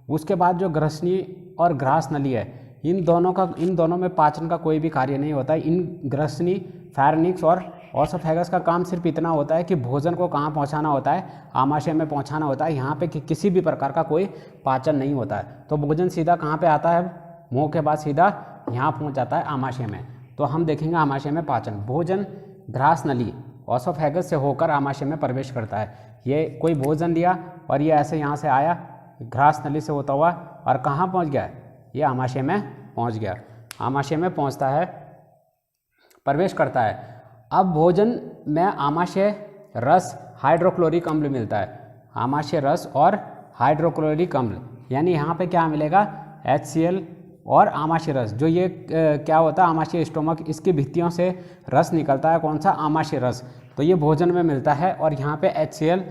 उसके बाद जो ग्रसनी और ग्रास नली है, इन दोनों में पाचन का कोई भी कार्य नहीं होता है। इन ग्रसनी, फेरेनिक्स और ओसोफेगस का काम सिर्फ इतना होता है कि भोजन को कहाँ पहुँचाना होता है? आमाशय में पहुँचाना होता है। यहाँ पे किसी भी प्रकार का कोई पाचन नहीं होता है। तो भोजन सीधा कहाँ पे आता है? मुँह के बाद सीधा यहाँ पहुँच जाता है आमाशय में। तो हम देखेंगे आमाशय में पाचन। भोजन ग्रास नली ओसोफेगस से होकर आमाशय में प्रवेश करता है। ये कोई भोजन लिया और ये ऐसे यहाँ से आया ग्रास नली से होता हुआ और कहाँ पहुँच गया? ये आमाशय में पहुँच गया। आमाशय में पहुँचता है, प्रवेश करता है। अब भोजन में आमाशय रस, हाइड्रोक्लोरिक अम्ल मिलता है। आमाशय रस और हाइड्रोक्लोरिक अम्ल, यानी यहाँ पे क्या मिलेगा? HCl और आमाशय रस। जो ये क्या होता है? आमाशय स्टोमक, इसकी भित्तियों से रस निकलता है। कौन सा? आमाशय रस। तो ये भोजन में मिलता है और यहाँ पे HCl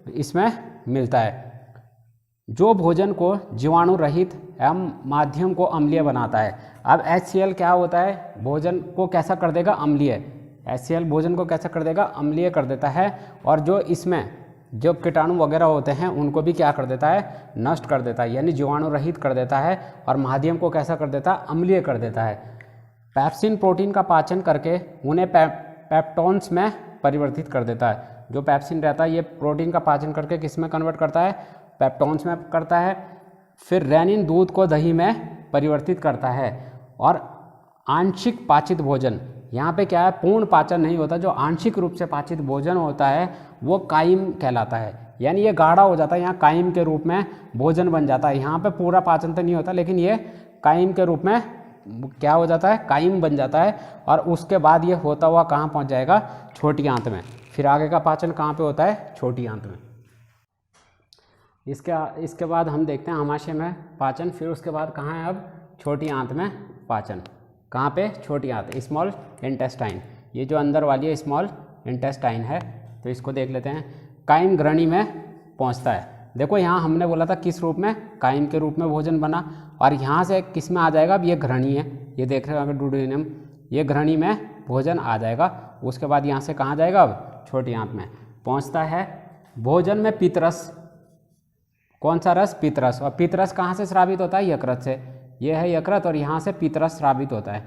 इसमें मिलता है, जो भोजन को जीवाणु रहित एवं माध्यम को अम्लीय बनाता है। अब HCl क्या होता है? भोजन को कैसा कर देगा? अम्लीय। HCl भोजन को कैसा कर देगा? अम्लीय कर देता है। और जो इसमें जो कीटाणु वगैरह होते हैं उनको भी क्या कर देता है? नष्ट कर देता है, यानी जीवाणु रहित कर देता है। और माध्यम को कैसा कर देता है? अम्लीय कर देता है। पेप्सिन प्रोटीन का पाचन करके उन्हें पेप्टोन्स में परिवर्तित कर देता है। जो पेप्सिन रहता है ये प्रोटीन का पाचन करके किस में कन्वर्ट करता है? पेप्टोन्स में करता है। फिर रेनिन दूध को दही में परिवर्तित करता है। और आंशिक पाचित भोजन, यहाँ पे क्या है? पूर्ण पाचन नहीं होता। जो आंशिक रूप से पाचित भोजन होता है वो काइम कहलाता है। यानी ये गाढ़ा हो जाता है, यहाँ कायम के रूप में भोजन बन जाता है। यहाँ पे पूरा पाचन तो नहीं होता, लेकिन ये कायम के रूप में क्या हो जाता है, कायम बन जाता है। और उसके बाद ये होता हुआ कहाँ पहुँच जाएगा, छोटी आंत में। फिर आगे का पाचन कहाँ पे होता है, छोटी आंत में। इसके बाद हम देखते हैं आमाशय में पाचन। फिर उसके बाद कहाँ है, अब छोटी आंत में पाचन। कहाँ पे, छोटी आंत, स्मॉल इंटेस्टाइन। ये जो अंदर वाली है स्मॉल इंटेस्टाइन है, तो इसको देख लेते हैं। कायम ग्रहणी में पहुँचता है। देखो यहाँ हमने बोला था किस रूप में, कायम के रूप में भोजन बना, और यहाँ से किस में आ जाएगा, अब ये ग्रहणी है, ये देख रहे हो अगर डुडेनम, ये ग्रहणी में भोजन आ जाएगा। उसके बाद यहाँ से कहाँ जाएगा, अब छोटी आंत में पहुँचता है। भोजन में पित्तरस, कौन सा रस, पित्तरस। और पित्तरस कहाँ से स्रावित होता है, यकृत से। ये है यकृत, और यहाँ से पित्तरस स्रावित होता है,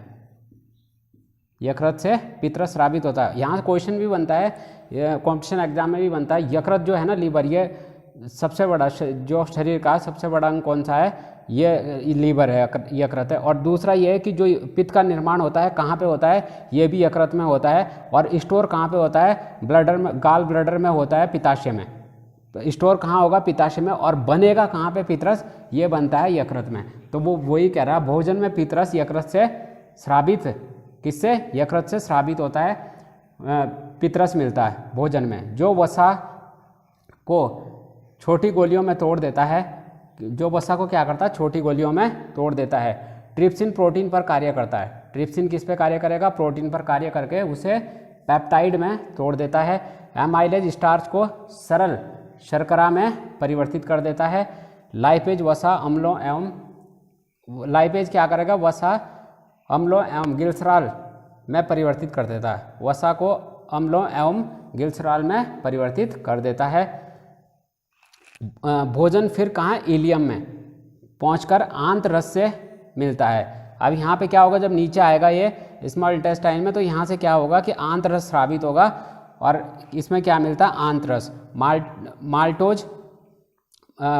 यकृत से पित्तरस स्रावित होता है। यहाँ क्वेश्चन भी बनता है, कॉम्पिटिशन एग्जाम में भी बनता है। यकृत जो है ना, लीवर, ये सबसे बड़ा जो शरीर का सबसे बड़ा अंग कौन सा है, ये लीवर है, यकृत है। और दूसरा ये है कि जो पित्त का निर्माण होता है कहाँ पे होता है, ये भी यकृत में होता है। और स्टोर कहाँ पे होता है, ब्लडर में, गाल ब्लडर में होता है, पित्ताशय में। तो स्टोर कहाँ होगा, पित्ताशय में। और बनेगा कहाँ पे पित्तरस, ये बनता है यकृत में। तो वो वही कह रहा है, भोजन में पित्तरस यकृत से स्रावित, किससे, यकृत से स्रावित होता है, पित्तरस मिलता है भोजन में, जो वसा को छोटी गोलियों में तोड़ देता है। जो वसा को क्या करता है, छोटी गोलियों में तोड़ देता है। ट्रिप्सिन प्रोटीन पर कार्य करता है। ट्रिप्सिन किस पे कार्य करेगा, प्रोटीन पर कार्य करके उसे पेप्टाइड में तोड़ देता है। एमाइलेज स्टार्च को सरल शर्करा में परिवर्तित कर देता है। लाइपेज वसा अम्लों एवं, लाइपेज क्या करेगा, वसा अम्लों एवं ग्लिसरॉल में परिवर्तित कर देता है। वसा को अम्लों एवं ग्लिसरॉल में परिवर्तित कर देता है। भोजन फिर कहाँ, इलियम में पहुंचकर आंत रस से मिलता है। अब यहाँ पे क्या होगा, जब नीचे आएगा ये स्मॉल इंटेस्टाइन में, तो यहाँ से क्या होगा कि आंत रस स्रावित होगा, और इसमें क्या मिलता है, आंत रस।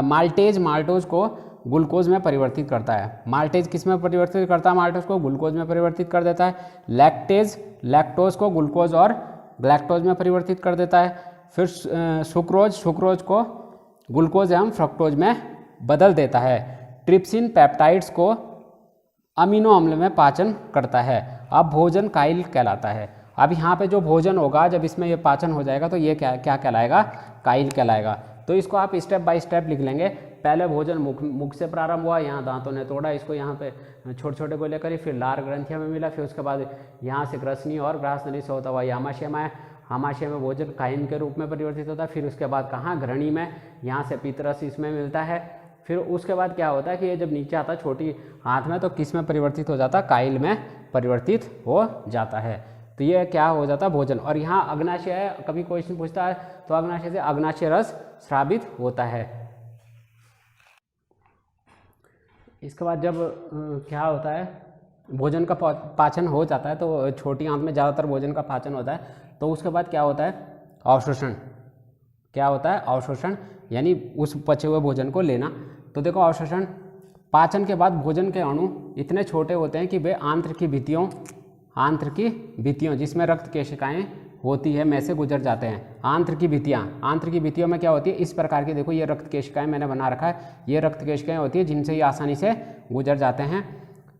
माल्टेज को ग्लूकोज में परिवर्तित करता है। माल्टेज किस में परिवर्तित करता है, माल्टेज को ग्लूकोज में परिवर्तित कर देता है। लैक्टोज को ग्लूकोज और ग्लैक्टोज में परिवर्तित कर देता है। फिर सुक्रोज को ग्लूकोज एवं फ्रक्टोज में बदल देता है। ट्रिप्सिन पेप्टाइड्स को अमीनो अम्ल में पाचन करता है। अब भोजन काइल कहलाता है। अब यहाँ पे जो भोजन होगा, जब इसमें ये पाचन हो जाएगा तो ये क्या कहलाएगा, काइल कहलाएगा। तो इसको आप स्टेप बाय स्टेप लिख लेंगे। पहले भोजन मुख से प्रारंभ हुआ, यहाँ दांतों ने तोड़ा इसको, यहाँ पे छोटे छोटे गोले करी, फिर लार ग्रंथियों में मिला, फिर उसके बाद यहाँ से ग्रसनी और ग्रासनली से होता हुआ ये आमाशय में आया। आमाशय में भोजन कायम के रूप में परिवर्तित होता है। फिर उसके बाद कहाँ, ग्रहणी में, यहाँ से पित्तरस इसमें मिलता है। फिर उसके बाद क्या होता है कि ये जब नीचे आता है छोटी आंत में, तो किस में परिवर्तित हो जाता है, काइल में परिवर्तित हो जाता है। तो ये क्या हो जाता है, भोजन। और यहाँ अग्नाशय है, कभी क्वेश्चन पूछता है तो अग्नाशय से अग्नाशय रस स्रावित होता है। इसके बाद जब क्या होता है, भोजन का पाचन हो जाता है, तो छोटी आंत में ज़्यादातर भोजन का पाचन होता है। तो उसके बाद क्या होता है, अवशोषण। क्या होता है, अवशोषण, यानी उस पचे हुए भोजन को लेना। तो देखो अवशोषण, पाचन के बाद भोजन के अणु इतने छोटे होते हैं कि वे आंत्र की भित्तियों जिसमें रक्त केशिकाएं होती है में से गुजर जाते हैं। आंत्र की भित्तियों में क्या होती है, इस प्रकार की, देखो ये रक्त केशिकाएं मैंने बना रखा है, ये रक्त केशिकाएं होती है जिनसे ये आसानी से गुजर जाते हैं।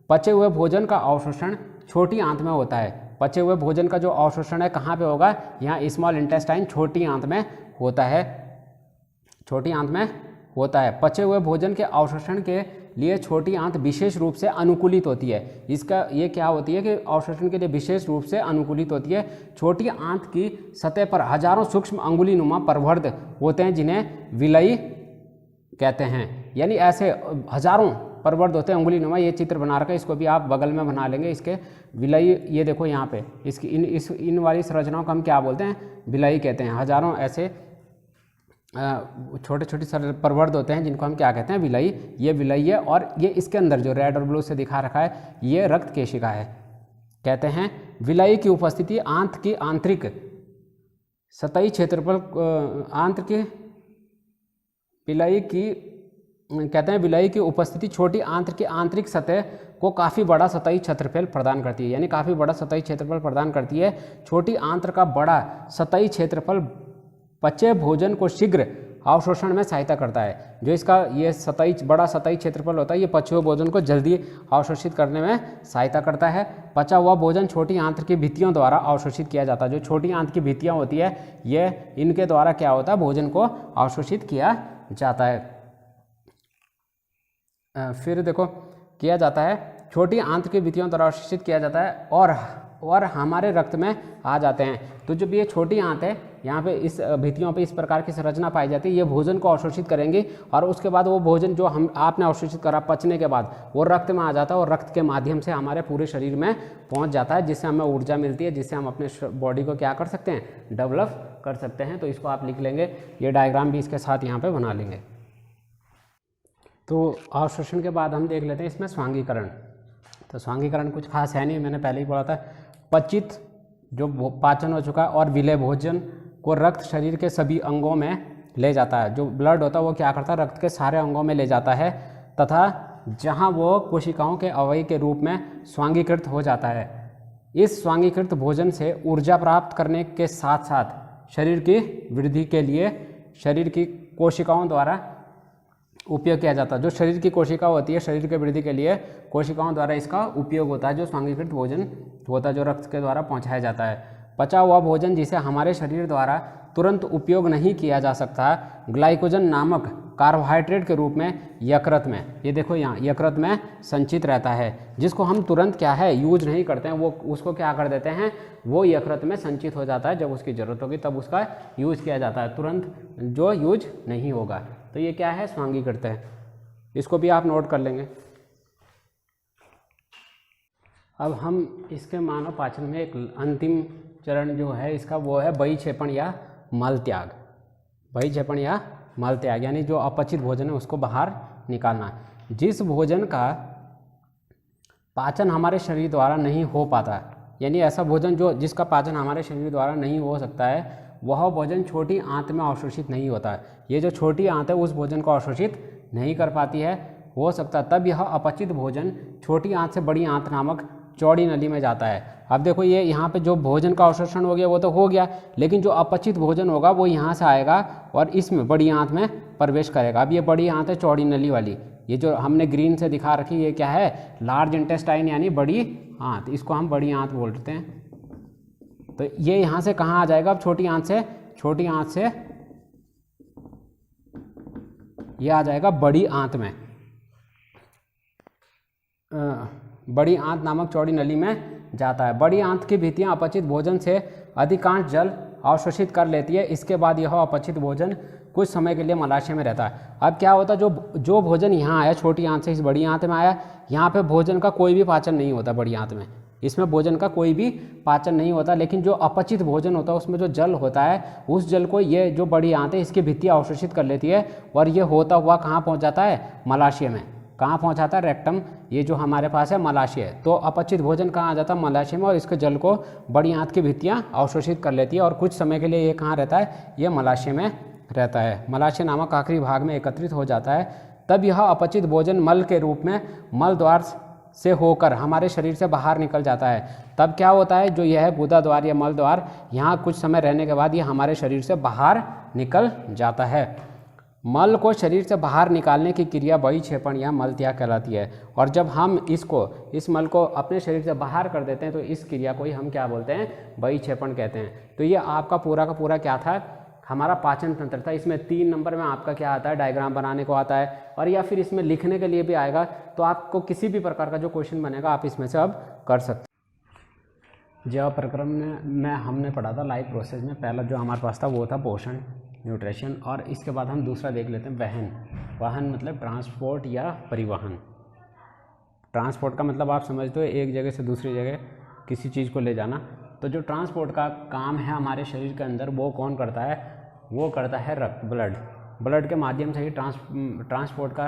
पचे हुए भोजन का अवशोषण छोटी आंत में होता है। पचे हुए भोजन का जो अवशोषण है कहाँ पे होगा, यहाँ स्मॉल इंटेस्टाइन, छोटी आंत में होता है, छोटी आंत में होता है। पचे हुए भोजन के अवशोषण के लिए छोटी आंत विशेष रूप से अनुकूलित होती है। इसका ये क्या होती है कि अवशोषण के लिए विशेष रूप से अनुकूलित होती है। छोटी आंत की सतह पर हजारों सूक्ष्म अंगुलीनुमा प्रवर्ध होते हैं, जिन्हें विलयी कहते हैं। यानी ऐसे हजारों प्रवर्ध होते हैं अंगुलीनुमा। ये चित्र बना रखा है, इसको भी आप बगल में बना लेंगे। इसके विलयी, ये देखो यहाँ पे इसकी इन वाली संरचनाओं को हम क्या बोलते हैं, विलयी कहते हैं। हजारों ऐसे छोटे छोटे प्रवर्ध होते हैं जिनको हम क्या कहते हैं, विलयी। ये विलयी है। और ये इसके अंदर जो रेड और ब्लू से दिखा रखा है, ये रक्त केशिका है। कहते हैं विलयी की उपस्थिति आंत की आंतरिक सतही क्षेत्रफल, कहते हैं विलयी की उपस्थिति छोटी आंत्र की आंतरिक सतह को काफ़ी बड़ा सतही क्षेत्रफल प्रदान करती है। यानी काफ़ी बड़ा सतही क्षेत्रफल प्रदान करती है। छोटी आंत्र का बड़ा सतही क्षेत्रफल पचे भोजन को शीघ्र अवशोषण में सहायता करता है। जो इसका ये बड़ा सतही क्षेत्रफल होता है, ये पचे हुए भोजन को जल्दी अवशोषित करने में सहायता करता है। पचा हुआ भोजन छोटी आंत्र की भित्तियों द्वारा अवशोषित किया जाता है। जो छोटी आंत्र की भित्तियाँ होती है, ये इनके द्वारा क्या होता है, भोजन को अवशोषित किया जाता है। फिर देखो किया जाता है, छोटी आंत्र की भित्तियों द्वारा अवशोषित किया जाता है और हमारे रक्त में आ जाते हैं। तो जब ये छोटी आंत है, यहाँ पे इस भित्तियों पे इस प्रकार की संरचना पाई जाती है, ये भोजन को अवशोषित करेंगी और उसके बाद वो भोजन जो आपने अवशोषित करा पचने के बाद वो रक्त में आ जाता है और रक्त के माध्यम से हमारे पूरे शरीर में पहुँच जाता है, जिससे हमें ऊर्जा मिलती है, जिससे हम अपने बॉडी को क्या कर सकते हैं, डेवलप कर सकते हैं। तो इसको आप लिख लेंगे, ये डायग्राम भी इसके साथ यहाँ पर बना लेंगे। तो अवशोषण के बाद हम देख लेते हैं इसमें स्वांगीकरण। तो स्वांगीकरण कुछ खास है नहीं, मैंने पहले ही बोला था। पचित जो पाचन हो चुका है और विलेय भोजन को रक्त शरीर के सभी अंगों में ले जाता है। जो ब्लड होता है वो क्या करता है, रक्त के सारे अंगों में ले जाता है तथा जहां वो कोशिकाओं के अवयव के रूप में स्वांगीकृत हो जाता है। इस स्वांगीकृत भोजन से ऊर्जा प्राप्त करने के साथ साथ शरीर की वृद्धि के लिए शरीर की कोशिकाओं द्वारा उपयोग किया जाता है। जो शरीर की कोशिका होती है, शरीर के वृद्धि के लिए कोशिकाओं द्वारा इसका उपयोग होता है। जो स्वांगीकृत भोजन होता है, जो रक्त के द्वारा पहुंचाया जाता है। पचा हुआ भोजन जिसे हमारे शरीर द्वारा तुरंत उपयोग नहीं किया जा सकता, ग्लाइकोजन नामक कार्बोहाइड्रेट के रूप में यकृत में, ये देखो यहाँ यकृत में संचित रहता है, जिसको हम तुरंत क्या है यूज नहीं करते हैं, वो उसको क्या कर देते हैं, वो यकृत में संचित हो जाता है। जब उसकी ज़रूरत होगी तब उसका यूज किया जाता है, तुरंत जो यूज नहीं होगा। तो ये क्या है, स्वांगीकृत है। इसको भी आप नोट कर लेंगे। अब हम इसके मानव पाचन में एक अंतिम चरण जो है इसका, वो है बहिक्षेपण या मल त्याग। बहिक्षेपण या मल त्याग यानी जो अपचित भोजन है उसको बाहर निकालना। जिस भोजन का पाचन हमारे शरीर द्वारा नहीं हो पाता, यानी ऐसा भोजन जो जिसका पाचन हमारे शरीर द्वारा नहीं हो सकता है, वह भोजन छोटी आंत में अवशोषित नहीं होता है। ये जो छोटी आंत है उस भोजन को अवशोषित नहीं कर पाती है, हो सकता तब यह अपचित भोजन छोटी आंत से बड़ी आंत नामक चौड़ी नली में जाता है। अब देखो ये यहाँ पे जो भोजन का अवशोषण हो गया वो तो हो गया, लेकिन जो अपचित भोजन होगा वो यहाँ से आएगा और इसमें बड़ी आंत में प्रवेश करेगा। अब ये बड़ी आंत है चौड़ी नली वाली, ये जो हमने ग्रीन से दिखा रखी ये क्या है, लार्ज इंटेस्टाइन यानी बड़ी आंत, इसको हम बड़ी आंत बोलते हैं। तो ये यहाँ से कहाँ आ जाएगा, अब छोटी आंत से ये आ जाएगा बड़ी आंत में, बड़ी आंत नामक चौड़ी नली में जाता है। बड़ी आंत की भित्तियाँ अपचित भोजन से अधिकांश जल अवशोषित कर लेती है। इसके बाद यह अपचित भोजन कुछ समय के लिए मलाशय में रहता है। अब क्या होता है, जो भोजन यहाँ आया छोटी आंत से इस बड़ी आंत में आया, यहाँ पे भोजन का कोई भी पाचन नहीं होता। बड़ी आंत में इसमें भोजन का कोई भी पाचन नहीं होता, लेकिन जो अपचित भोजन होता है उसमें जो जल होता है उस जल को ये जो बड़ी आंत है इसकी भित्तियाँ अवशोषित कर लेती है और ये होता हुआ कहाँ पहुँच जाता है, मलाशय में। कहाँ पहुँचाता है, रेक्टम, ये जो हमारे पास है मलाशय। तो अपचित भोजन कहाँ आ जाता है, मलाशय में, और इसके जल को बड़ी आंत की भित्तियाँ अवशोषित कर लेती है और कुछ समय के लिए ये कहाँ रहता है, ये मलाशय में रहता है। मलाशय नामक आखिरी भाग में एकत्रित हो जाता है। तब यह अपचित भोजन मल के रूप में मल द्वार से होकर हमारे शरीर से बाहर निकल जाता है। तब क्या होता है, जो यह गुदा द्वार या मल द्वार यहाँ कुछ समय रहने के बाद ये हमारे शरीर से बाहर निकल जाता है। मल को शरीर से बाहर निकालने की क्रिया बहिक्षेपण या मल त्याग कहलाती है। और जब हम इस मल को अपने शरीर से बाहर कर देते हैं तो इस क्रिया को ही हम क्या बोलते हैं, बहिक्षेपण कहते हैं। तो ये आपका पूरा का पूरा क्या था, हमारा पाचन तंत्र था। इसमें 3 नंबर में आपका क्या आता है, डायग्राम बनाने को आता है, और या फिर इसमें लिखने के लिए भी आएगा। तो आपको किसी भी प्रकार का जो क्वेश्चन बनेगा आप इसमें से अब कर सकते हैं। जब प्रक्रम में हमने पढ़ा था लाइफ प्रोसेस में, पहला जो हमारे पास था वो था पोषण, न्यूट्रिशन, और इसके बाद हम दूसरा देख लेते हैं वहन। वाहन मतलब ट्रांसपोर्ट या परिवहन। ट्रांसपोर्ट का मतलब आप समझते हो एक जगह से दूसरी जगह किसी चीज़ को ले जाना। तो जो ट्रांसपोर्ट का काम है हमारे शरीर के अंदर वो कौन करता है, वो करता है रक्त, ब्लड के माध्यम से ही ट्रांसपोर्ट का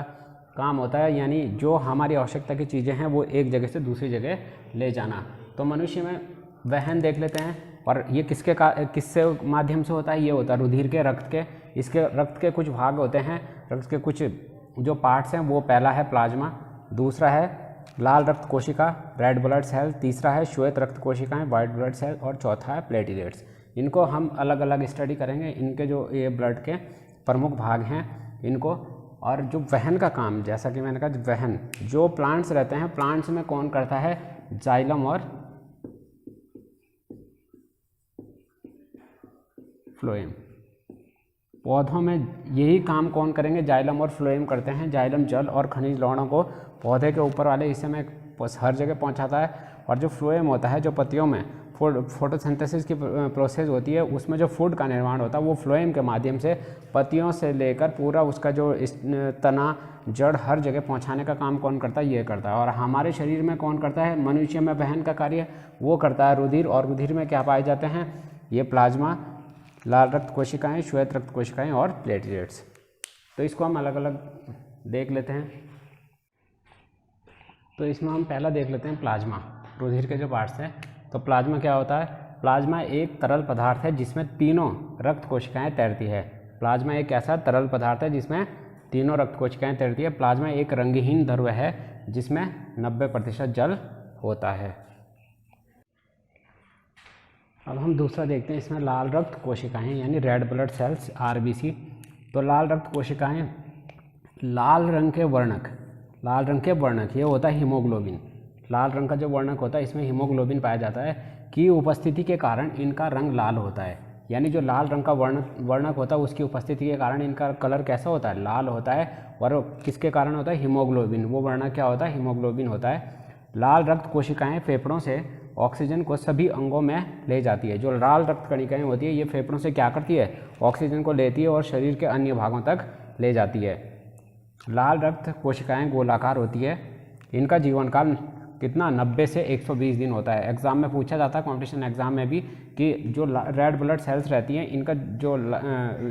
काम होता है। यानी जो हमारी आवश्यकता की चीज़ें हैं वो एक जगह से दूसरी जगह ले जाना। तो मनुष्य में वहन देख लेते हैं, और ये किससे माध्यम से होता है, ये होता है रुधिर के, रक्त के। इसके रक्त के कुछ भाग होते हैं, रक्त के कुछ जो पार्ट्स हैं वो, पहला है प्लाज्मा, दूसरा है लाल रक्त कोशिका, रेड ब्लड सेल, तीसरा है श्वेत रक्त कोशिकाएं, वाइट ब्लड सेल, और चौथा है प्लेटलेट्स। इनको हम अलग अलग स्टडी करेंगे, इनके जो ये ब्लड के प्रमुख भाग हैं इनको। और जो वहन का काम, जैसा कि मैंने कहा वहन, जो प्लांट्स रहते हैं, प्लांट्स में कौन करता है, जाइलम और फ्लोएम। पौधों में यही काम कौन करेंगे, जाइलम और फ्लोएम करते हैं। जाइलम जल और खनिज लवणों को पौधे के ऊपर वाले हिस्से में हर जगह पहुंचाता है, और जो फ्लोएम होता है, जो पत्तियों में फोटोसिंथेसिस की प्रोसेस होती है, उसमें जो फूड का निर्माण होता है वो फ्लोएम के माध्यम से पत्तियों से लेकर पूरा उसका जो तना, जड़, हर जगह पहुंचाने का काम कौन करता है, ये करता है। और हमारे शरीर में कौन करता है, मनुष्य में वहन का कार्य वो करता है रुधिर। और रुधिर में क्या पाए जाते हैं, ये प्लाज्मा, लाल रक्त कोशिकाएं, श्वेत रक्त कोशिकाएं और प्लेटलेट्स। तो इसको हम अलग अलग देख लेते हैं। तो इसमें हम पहला देख लेते हैं प्लाज्मा, रुधिर के जो पार्ट्स हैं। तो प्लाज्मा क्या होता है, प्लाज्मा एक तरल पदार्थ है जिसमें तीनों रक्त कोशिकाएं तैरती है। प्लाज्मा एक ऐसा तरल पदार्थ है जिसमें तीनों रक्त कोशिकाएं तैरती है। प्लाज्मा एक रंगहीन द्रव्य है जिसमें 90% जल होता है। अब हम दूसरा देखते हैं, इसमें लाल रक्त कोशिकाएं यानी रेड ब्लड सेल्स, आरबीसी। तो लाल रक्त कोशिकाएं लाल रंग के वर्णक, ये होता है हीमोग्लोबिन। लाल रंग का जो वर्णक होता है, इसमें हीमोग्लोबिन पाया जाता है की उपस्थिति के कारण इनका रंग लाल होता है। यानी जो लाल रंग का वर्णक होता है, उसकी उपस्थिति के कारण इनका कलर कैसा होता है, लाल होता है। और किसके कारण होता है, हीमोग्लोबिन। वो वर्णक क्या होता है, हीमोग्लोबिन होता है। लाल रक्त कोशिकाएं फेफड़ों से ऑक्सीजन को सभी अंगों में ले जाती है। जो लाल रक्त कणिकाएं होती है, ये फेफड़ों से क्या करती है, ऑक्सीजन को लेती है और शरीर के अन्य भागों तक ले जाती है। लाल रक्त कोशिकाएं गोलाकार होती है। इनका जीवन काल कितना, 90 से 120 दिन होता है। एग्जाम में पूछा जाता है, कॉम्पिटिशन एग्जाम में भी, कि जो रेड ब्लड सेल्स रहती हैं, इनका जो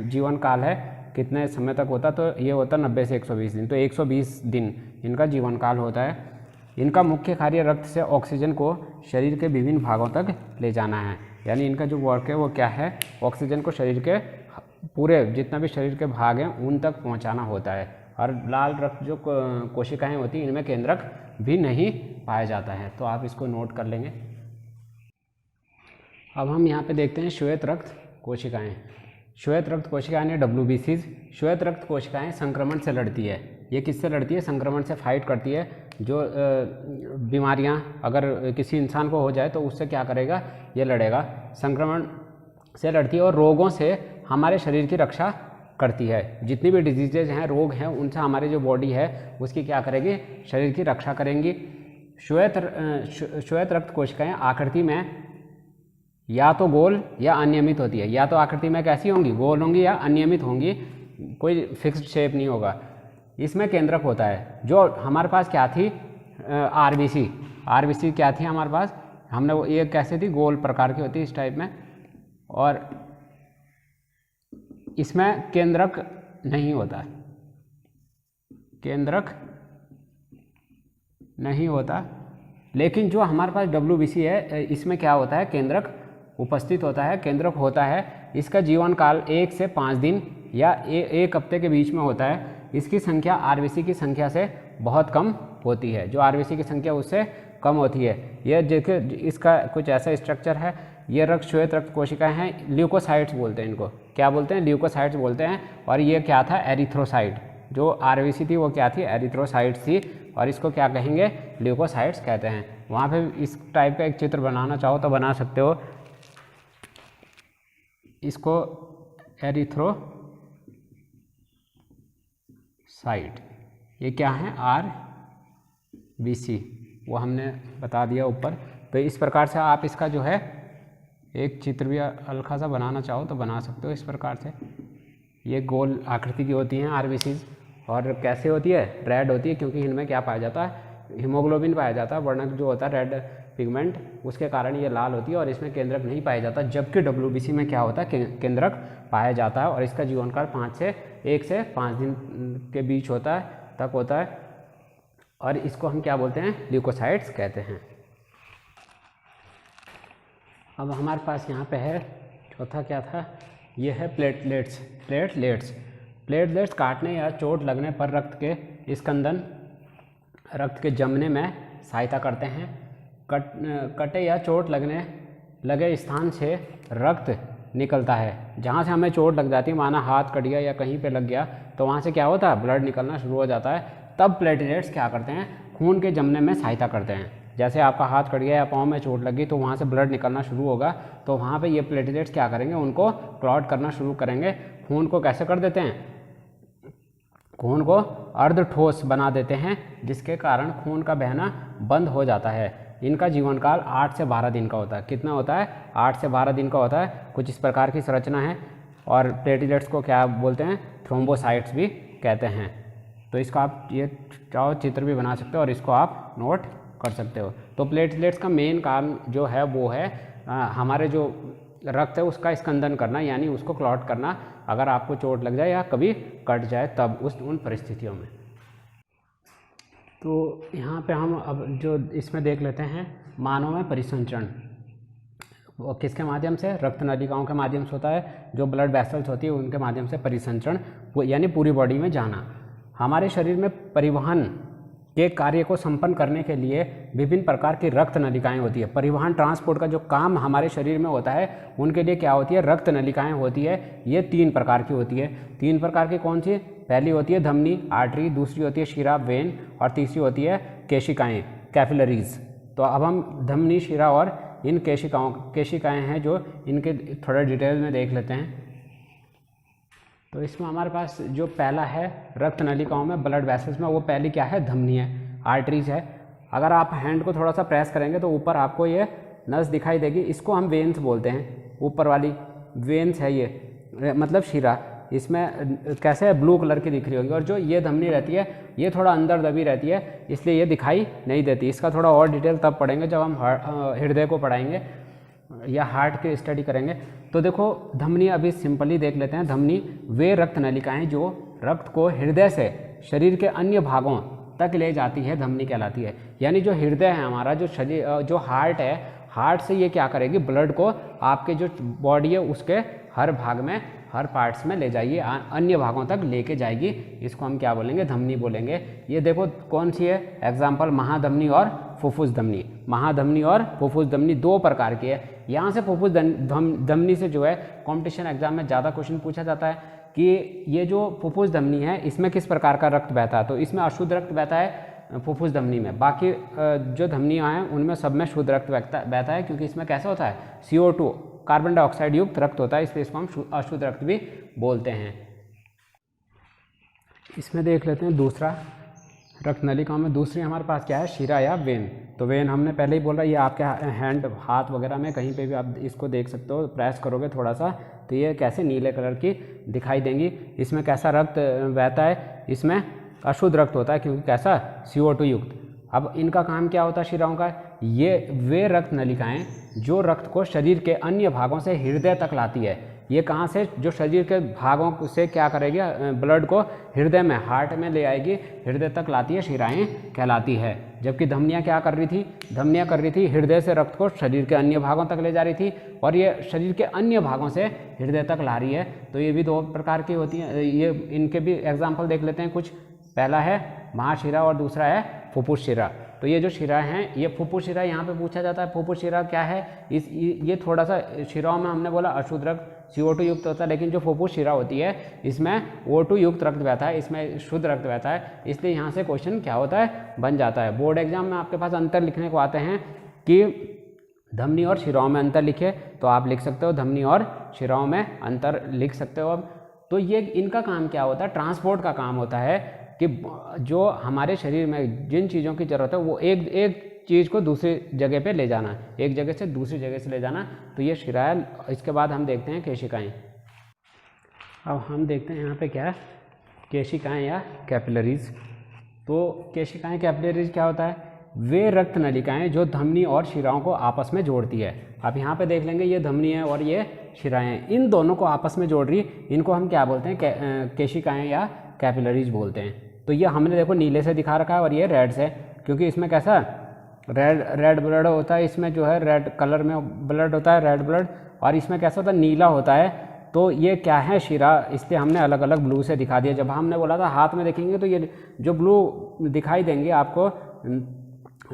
जीवन काल है कितने समय तक होता, तो ये होता 90 से 120 दिन। तो 120 दिन इनका जीवन काल होता है। इनका मुख्य कार्य रक्त से ऑक्सीजन को शरीर के विभिन्न भागों तक ले जाना है। यानी इनका जो वर्क है वो क्या है, ऑक्सीजन को शरीर के पूरे जितना भी शरीर के भाग हैं उन तक पहुंचाना होता है। और लाल रक्त जो कोशिकाएं होती हैं, इनमें केंद्रक भी नहीं पाया जाता है। तो आप इसको नोट कर लेंगे। अब हम यहाँ पे देखते हैं श्वेत रक्त कोशिकाएं। श्वेत रक्त कोशिकाएं ने WBCs। श्वेत रक्त कोशिकाएं संक्रमण से लड़ती है। ये किससे लड़ती है, संक्रमण से फाइट करती है। जो बीमारियां अगर किसी इंसान को हो जाए तो उससे क्या करेगा, ये लड़ेगा, संक्रमण से लड़ती है और रोगों से हमारे शरीर की रक्षा करती है। जितनी भी डिजीजेज हैं, रोग हैं, उनसे हमारी जो बॉडी है उसकी क्या करेगी, शरीर की रक्षा करेंगी। श्वेत रक्त कोशिकाएं आकृति में या तो गोल या अनियमित होती है। या तो आकृति में कैसी होंगी, गोल होंगी या अनियमित होंगी, कोई फिक्स्ड शेप नहीं होगा। इसमें केंद्रक होता है। जो हमारे पास क्या थी, आरबीसी क्या थी हमारे पास, हमने वो ये कैसे थी, गोल प्रकार की होती इस टाइप में। और इसमें केंद्रक नहीं होता, केंद्रक नहीं होता। लेकिन जो हमारे पास WBC है, इसमें क्या होता है, केंद्रक उपस्थित होता है, केंद्रक होता है। इसका जीवन काल 1 से 5 दिन या 1 हफ्ते के बीच में होता है। इसकी संख्या आरबीसी की संख्या से बहुत कम होती है। जो आरबीसी की संख्या उससे कम होती है। यह देखिए, इसका कुछ ऐसा स्ट्रक्चर है। ये रक्त श्वेत रक्त कोशिकाएं हैं, ल्यूकोसाइट्स बोलते हैं इनको। क्या बोलते हैं, ल्यूकोसाइट्स बोलते हैं। और ये क्या था, एरिथ्रोसाइट। जो आरबीसी थी वो क्या थी, एरिथ्रोसाइट्स थी। और इसको क्या कहेंगे, ल्यूकोसाइट्स कहते हैं। वहाँ पे इस टाइप का एक चित्र बनाना चाहो तो बना सकते हो। इसको एरिथ्रोसाइट, ये क्या है, आरबीसी, वो हमने बता दिया ऊपर। तो इस प्रकार से आप इसका जो है एक चित्र भी हल्का सा बनाना चाहो तो बना सकते हो इस प्रकार से। ये गोल आकृति की होती हैं आरबीसी। और कैसे होती है, रेड होती है, क्योंकि इनमें क्या पाया जाता है, हीमोग्लोबिन पाया जाता है। वर्णक जो होता है रेड पिगमेंट, उसके कारण ये लाल होती है। और इसमें केंद्रक नहीं पाया जाता। जबकि WBC में क्या होता है, केंद्रक पाया जाता है। और इसका जीवनकाल 1 से 5 दिन के बीच तक होता है। और इसको हम क्या बोलते हैं, ल्यूकोसाइट्स कहते हैं। अब हमारे पास यहाँ पे है चौथा, क्या था, ये है प्लेटलेट्स काटने या चोट लगने पर रक्त के स्कंदन, रक्त के जमने में सहायता करते हैं। कटे या चोट लगे स्थान से रक्त निकलता है। जहाँ से हमें चोट लग जाती है, माना हाथ कट गया या कहीं पे लग गया, तो वहाँ से क्या होता है, ब्लड निकलना शुरू हो जाता है। तब प्लेटलेट्स क्या करते हैं, खून के जमने में सहायता करते हैं। जैसे आपका हाथ कट गया या पाँव में चोट लगी तो वहाँ से ब्लड निकलना शुरू होगा, तो वहाँ पे ये प्लेटलेट्स क्या करेंगे, उनको क्लॉट करना शुरू करेंगे। खून को कैसे कर देते हैं, खून को अर्ध ठोस बना देते हैं, जिसके कारण खून का बहना बंद हो जाता है। इनका जीवन काल 8 से 12 दिन का होता है। कितना होता है, 8 से 12 दिन का होता है। कुछ इस प्रकार की संरचना है। और प्लेटलेट्स को क्या बोलते हैं, थ्रोम्बोसाइट्स भी कहते हैं। तो इसका आप ये चाहो चित्र भी बना सकते हो और इसको आप नोट कर सकते हो। तो प्लेटलेट्स का मेन काम जो है वो है हमारे जो रक्त है उसका स्कंदन करना, यानी उसको क्लॉट करना, अगर आपको चोट लग जाए या कभी कट जाए तब उन परिस्थितियों में। तो यहाँ पे हम अब जो इसमें देख लेते हैं, मानव में परिसंचरण वो किसके माध्यम से, रक्त नलिकाओं के माध्यम से होता है। जो ब्लड वेसल्स होती है उनके माध्यम से परिसंचरण, वो यानी पूरी बॉडी में जाना। हमारे शरीर में परिवहन के कार्य को संपन्न करने के लिए विभिन्न प्रकार की रक्त नलिकाएं होती है। परिवहन ट्रांसपोर्ट का जो काम हमारे शरीर में होता है उनके लिए क्या होती है, रक्त नलिकाएं होती है। ये 3 प्रकार की होती है। 3 प्रकार की कौन सी, पहली होती है धमनी आर्टरी, दूसरी होती है शिरा वेन, और तीसरी होती है केशिकाएं कैपिलरीज। तो अब हम धमनी, शिरा और इन केशिकाएं हैं जो इनके थोड़ा डिटेल में देख लेते हैं। तो इसमें हमारे पास जो पहला है रक्त नलिकाओं में, ब्लड वेसल्स में, वो पहली क्या है, धमनी है, आर्टरीज है। अगर आप हैंड को थोड़ा सा प्रेस करेंगे तो ऊपर आपको ये नस दिखाई देगी, इसको हम वेन्स बोलते हैं। ऊपर वाली वेन्स है ये, मतलब शिरा। इसमें कैसे है, ब्लू कलर की दिख रही होगी। और जो ये धमनी रहती है ये थोड़ा अंदर दबी रहती है, इसलिए ये दिखाई नहीं देती। इसका थोड़ा और डिटेल तब पढ़ेंगे जब हम हृदय को पढ़ाएंगे या हार्ट की स्टडी करेंगे। तो देखो धमनी अभी सिंपली देख लेते हैं। धमनी वे रक्त नलिकाएं जो रक्त को हृदय से शरीर के अन्य भागों तक ले जाती है, धमनी कहलाती है। यानी जो हृदय है हमारा, जो शरीर, जो हार्ट है, हार्ट से ये क्या करेगी, ब्लड को आपके जो बॉडी है उसके हर भाग में, हर पार्ट्स में ले जाइए, अन्य भागों तक लेके जाएगी। इसको हम क्या बोलेंगे, धमनी बोलेंगे। ये देखो कौन सी है, एग्जाम्पल महाधमनी और फुफ्फुस धमनी। महाधमनी और फुफ्फुस धमनी 2 प्रकार की है। यहाँ से फुफ्फुस धमनी से जो है कंपटीशन एग्जाम में ज़्यादा क्वेश्चन पूछा जाता है कि ये जो फुफ्फुस धमनी है इसमें किस प्रकार का रक्त बहता है। तो इसमें अशुद्ध रक्त बहता है फुफ्फुस धमनी में। बाकी जो धमनियाँ हैं उनमें सब में शुद्ध रक्त बहता है, क्योंकि इसमें कैसा होता है, CO2 कार्बन डाइऑक्साइड युक्त रक्त होता है, इसलिए इसको हम अशुद्ध रक्त भी बोलते हैं। इसमें देख लेते हैं दूसरा रक्त नलिकाओं में, दूसरी हमारे पास क्या है, शिरा या वेन। तो वेन हमने पहले ही बोला, ये आपके हैंड, हाथ वगैरह में कहीं पे भी आप इसको देख सकते हो। प्रेस करोगे थोड़ा सा तो ये कैसे नीले कलर की दिखाई देंगी। इसमें कैसा रक्त बहता है, इसमें अशुद्ध रक्त होता है, क्योंकि कैसा, CO2 युक्त। अब इनका काम क्या होता है शिराओं का, ये वे रक्त नलिकाएं जो रक्त को शरीर के अन्य भागों से हृदय तक लाती है। ये कहाँ से, जो शरीर के भागों से क्या करेगी, ब्लड को हृदय में, हार्ट में ले आएगी, हृदय तक लाती है, शिराएं कहलाती है। जबकि धमनियाँ क्या कर रही थी, धमनियाँ कर रही थी हृदय से रक्त को शरीर के अन्य भागों तक ले जा रही थी, और ये शरीर के अन्य भागों से हृदय तक ला रही है। तो ये भी 2 प्रकार की होती हैं। ये इनके भी एग्जाम्पल देख लेते हैं कुछ। पहला है महाशिरा और दूसरा है फुफ्फुस शिरा। तो ये जो शिरा हैं, ये फुफ्फुस शिरा यहाँ पे पूछा जाता है। फुफ्फुस शिरा क्या है, ये थोड़ा सा शिराओं में हमने बोला अशुद्ध रक्त CO2 युक्त होता है, लेकिन जो फुफ्फुस शिरा होती है इसमें O2 युक्त रक्त बहता है, इसमें शुद्ध रक्त बहता है। इसलिए यहाँ से क्वेश्चन क्या होता है, बन जाता है। बोर्ड एग्जाम में आपके पास अंतर लिखने को आते हैं कि धमनी और शिराओं में अंतर लिखे, तो आप लिख सकते हो धमनी और शिराओं में अंतर लिख सकते हो। अब तो ये इनका काम क्या होता है, ट्रांसपोर्ट का काम होता है कि जो हमारे शरीर में जिन चीज़ों की ज़रूरत है वो एक चीज़ को दूसरी जगह पे ले जाना, एक जगह से दूसरी जगह से ले जाना। तो ये शिरा है। इसके बाद हम देखते हैं केशिकाएं। अब हम देखते हैं यहाँ पे क्या है, केशिकाएं या कैपिलरीज। तो केशिकाएं कैपिलरीज क्या होता है, वे रक्त नलिकाएं जो धमनी और शिराओं को आपस में जोड़ती है। अब यहाँ पे देख लेंगे, ये धमनी है और ये शिराएं हैं, इन दोनों को आपस में जोड़ रही, इनको हम क्या बोलते हैं, केशिकाएं या कैपिलरीज बोलते हैं। तो ये हमने देखो नीले से दिखा रखा है और ये रेड से, क्योंकि इसमें कैसा रेड ब्लड होता है, इसमें जो है रेड कलर में ब्लड होता है, रेड ब्लड, और इसमें कैसा होता है, नीला होता है। तो ये क्या है, शिरा, इसलिए हमने अलग अलग ब्लू से दिखा दिया। जब हमने बोला था हाथ में देखेंगे तो ये जो ब्लू दिखाई देंगे आपको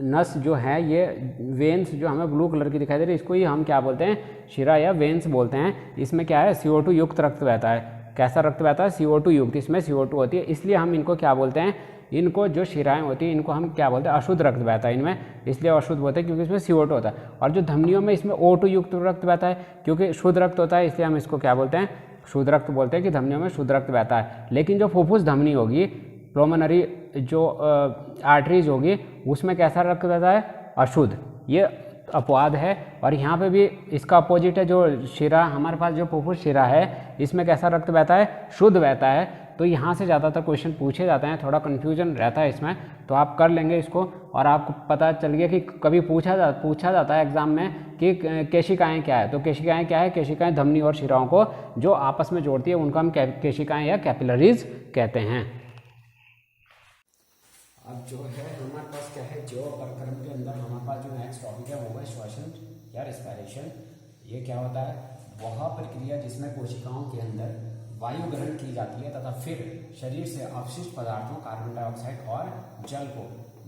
नस जो है, ये वेन्स जो हमें ब्लू कलर की दिखाई दे रही है, इसको ही हम क्या बोलते हैं, शिरा या वेन्स बोलते हैं। इसमें क्या है, CO2 युक्त रक्त बहता है। कैसा रक्त बहता है, CO2 युक्त, इसमें CO2 होती है, इसलिए हम इनको क्या बोलते हैं, इनको जो शिराएं होती हैं इनको हम क्या बोलते हैं, अशुद्ध रक्त बहता है इनमें, इसलिए अशुद्ध बोलते हैं क्योंकि इसमें CO2 होता है। और जो धमनियों में इसमें O2 युक्त रक्त बहता है, क्योंकि शुद्ध रक्त होता है, इसलिए हम इसको क्या बोलते हैं, शुद्ध रक्त बोलते हैं कि धमनियों में शुद्ध रक्त बहता है। लेकिन जो फुफ्फुस धमनी होगी, प्लोमनरी जो आर्टरीज होगी, उसमें कैसा रक्त बहता है, अशुद्ध। ये अपवाद है। और यहाँ पे भी इसका अपोजिट है, जो शिरा हमारे पास जो फुफ्फुस शिरा है, इसमें कैसा रक्त बहता है, शुद्ध बहता है। तो यहाँ से ज़्यादातर क्वेश्चन पूछे जाते हैं, थोड़ा कन्फ्यूजन रहता है इसमें, तो आप कर लेंगे इसको। और आपको पता चल गया कि कभी पूछा जाता है एग्जाम में कि केशिकाएँ क्या है। तो केशिकाएँ क्या है, केशिकाएँ धमनी और शिराओं को जो आपस में जोड़ती है उनको हम केशिकाएँ या कैपिलरीज कहते हैं। अब जो है हमारे पास क्या है, जो परक्रम के अंदर हमारे पास जो नेक्स्ट टॉपिक है वो है श्वसन या रेस्पिरेशन। ये क्या होता है, वह प्रक्रिया जिसमें कोशिकाओं के अंदर वायु ग्रहण की जाती है तथा फिर शरीर से अवशिष्ट पदार्थों कार्बन डाइऑक्साइड और जल को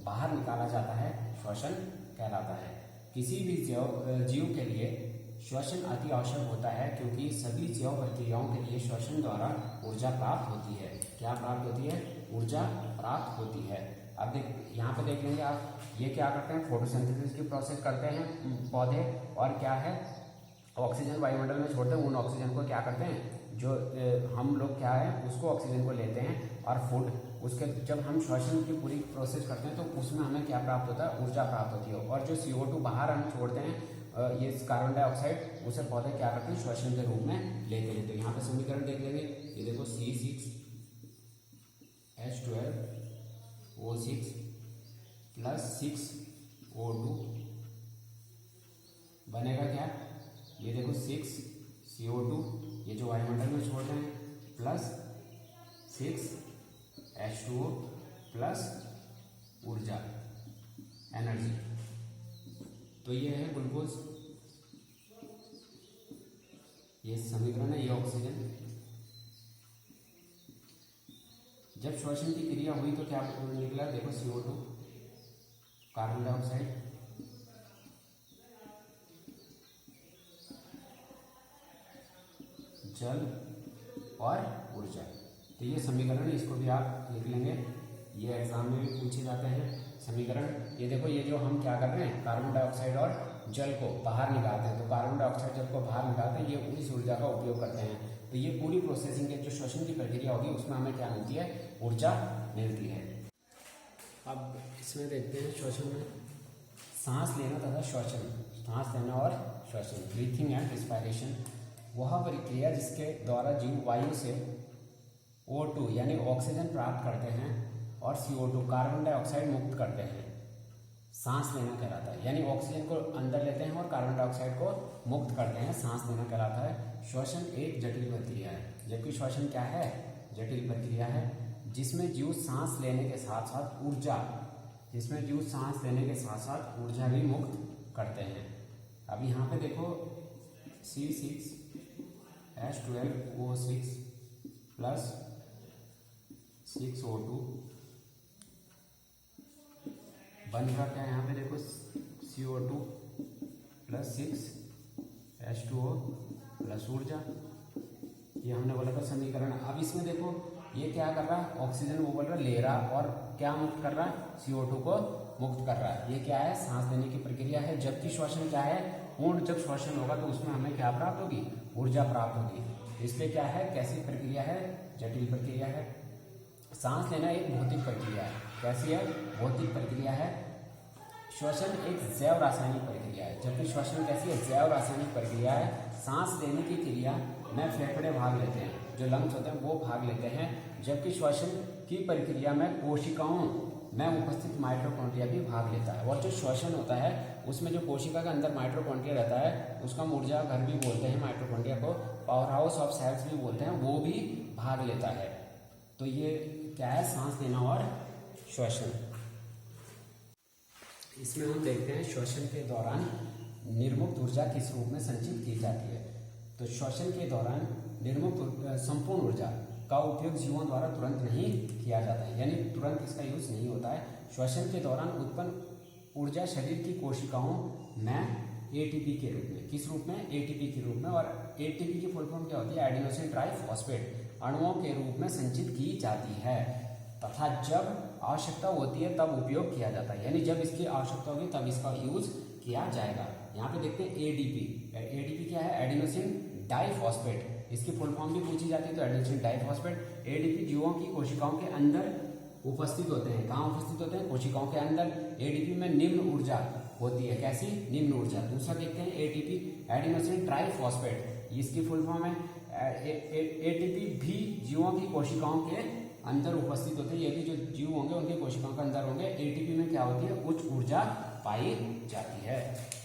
बाहर निकाला जाता है, श्वसन कहलाता है। किसी भी जीव के लिए श्वसन अति आवश्यक होता है, क्योंकि सभी जैव प्रक्रियाओं के लिए श्वसन द्वारा ऊर्जा प्राप्त होती है। क्या प्राप्त होती है, ऊर्जा प्राप्त होती है। अब यहाँ पे देख लेंगे आप, ये क्या करते हैं, फोटोसिंथेसिस की प्रोसेस करते हैं पौधे, और क्या है, ऑक्सीजन वायुमंडल में छोड़ते हैं। उन ऑक्सीजन को क्या करते हैं, जो हम लोग क्या है उसको ऑक्सीजन को लेते हैं और फूड, उसके जब हम श्वसन की पूरी प्रोसेस करते हैं तो उसमें हमें क्या प्राप्त होता है, ऊर्जा प्राप्त होती है। और जो CO2 बाहर हम छोड़ते हैं, ये कार्बन डाइऑक्साइड, उसे पौधे क्या करते हैं, श्वसन के रूप में लेते हैं। तो यहाँ पे समीकरण देख लेंगे, ये देखो C6H12O6 प्लस 6O2 बनेगा क्या, ये देखो 6CO2, ये जो वायुमंडल में छोड़ते हैं, प्लस 6H2O प्लस ऊर्जा, एनर्जी। तो ये है ग्लूकोज, ये समीकरण है, ये ऑक्सीजन। जब श्वसन की क्रिया हुई तो क्या निकला, देखो CO2, कार्बन डाइऑक्साइड, जल और ऊर्जा। तो ये समीकरण, इसको भी आप लिख लेंगे, ये एग्जाम में भी पूछे जाते हैं समीकरण। ये देखो, ये जो हम क्या कर रहे हैं, कार्बन डाइऑक्साइड और जल को बाहर निकालते हैं। तो कार्बन डाइऑक्साइड जल को बाहर निकालते हैं, ये इस ऊर्जा का उपयोग करते हैं। तो ये पूरी प्रोसेसिंग के जो श्वसन की प्रक्रिया होगी उसमें हमें क्या मिलती है, ऊर्जा मिलती है। अब इसमें देखते हैं श्वसन में सांस लेना तथा श्वसन, सांस लेना और श्वसन, ब्रीथिंग एंड रेस्पिरेशन, वह प्रक्रिया जिसके द्वारा जीव वायु से O2 यानी ऑक्सीजन प्राप्त करते हैं और CO2 कार्बन डाइऑक्साइड मुक्त करते हैं, सांस लेना कहलाता है। यानी ऑक्सीजन को अंदर लेते हैं और कार्बन डाइऑक्साइड को मुक्त करते हैं, सांस लेना कहलाता है। श्वसन एक जटिल प्रक्रिया है, जबकि श्वसन क्या है, जटिल प्रक्रिया है, जिसमें जीव सांस लेने के साथ साथ ऊर्जा, जिसमें जीव सांस लेने के साथ साथ ऊर्जा भी मुक्त करते हैं। अब यहाँ पे देखो C6H12O6 प्लस 6O2 बनेगा क्या, यहाँ पे देखो CO2 प्लस 6H2O प्लस ऊर्जा, ये हमने बोला था समीकरण। अब इसमें देखो ये क्या कर रहा है, ऑक्सीजन वो बोल रहा है ले रहा, और क्या मुक्त कर रहा है, CO2 को मुक्त कर रहा है। ये क्या है, सांस लेने की प्रक्रिया है। जबकि श्वसन क्या है, पूर्ण जब श्वसन होगा तो उसमें हमें क्या प्राप्त होगी, ऊर्जा प्राप्त होगी। इसलिए क्या है, कैसी प्रक्रिया है, जटिल प्रक्रिया है। सांस लेना एक भौतिक प्रक्रिया है। कैसी है, भौतिक प्रक्रिया है। श्वसन एक जैव रासायनिक प्रक्रिया है, जबकि श्वसन कैसी है, जैव रासायनिक प्रक्रिया है। सांस लेने की क्रिया में फेफड़े भाग लेते हैं, जो लंग्स होते हैं वो भाग लेते हैं, जबकि श्वसन की प्रक्रिया में कोशिकाओं में उपस्थित माइटोकॉन्ड्रिया भी भाग लेता है। और जो श्वसन होता है उसमें जो कोशिका के अंदर माइटोकॉन्ड्रिया रहता है उसका हम ऊर्जा घर भी बोलते हैं, माइटोकॉन्ड्रिया को पावर हाउस ऑफ सेल्स भी बोलते हैं, वो भी भाग लेता है। तो ये क्या है, सांस लेना और श्वसन। इसमें हम देखते हैं श्वसन के दौरान निर्मुक्त ऊर्जा किस रूप में संचित की जाती है। तो श्वसन के दौरान निर्मुक्त संपूर्ण ऊर्जा का उपयोग जीवों द्वारा तुरंत नहीं किया जाता है, यानी तुरंत इसका यूज नहीं होता है। श्वसन के दौरान उत्पन्न ऊर्जा शरीर की कोशिकाओं में एटीपी के रूप में, किस रूप में, एटीपी के रूप में, और एटीपी की फुल फॉर्म क्या होती है, एडिनोसिन ट्राइफॉस्फेट, अणुओं के रूप में संचित की जाती है तथा जब आवश्यकता होती है तब उपयोग किया जाता है, यानी जब इसकी आवश्यकता होगी तब इसका यूज किया जाएगा। यहाँ पे देखते हैं एडीपी, एडीपी क्या है, एडिनोसिन डाइफॉस्फेट, इसकी फुल फॉर्म भी पूछी जाती है तो एडिनोसिन डाइफॉस्फेट। एडीपी जीवों की कोशिकाओं के अंदर उपस्थित होते हैं, कहाँ उपस्थित होते हैं, कोशिकाओं के अंदर। एडीपी में निम्न ऊर्जा होती है, कैसी, निम्न ऊर्जा। दूसरा देखते हैं एटीपी, एडिनोसिन ट्राइफॉस्फेट, इसकी फुल फॉर्म है एटीपी भी जीवों की कोशिकाओं के अंदर उपस्थित होते हैं, ये भी जो जीव होंगे उनके कोशिकाओं के अंदर होंगे। एटीपी में क्या होती है, उच्च ऊर्जा पाई जाती है।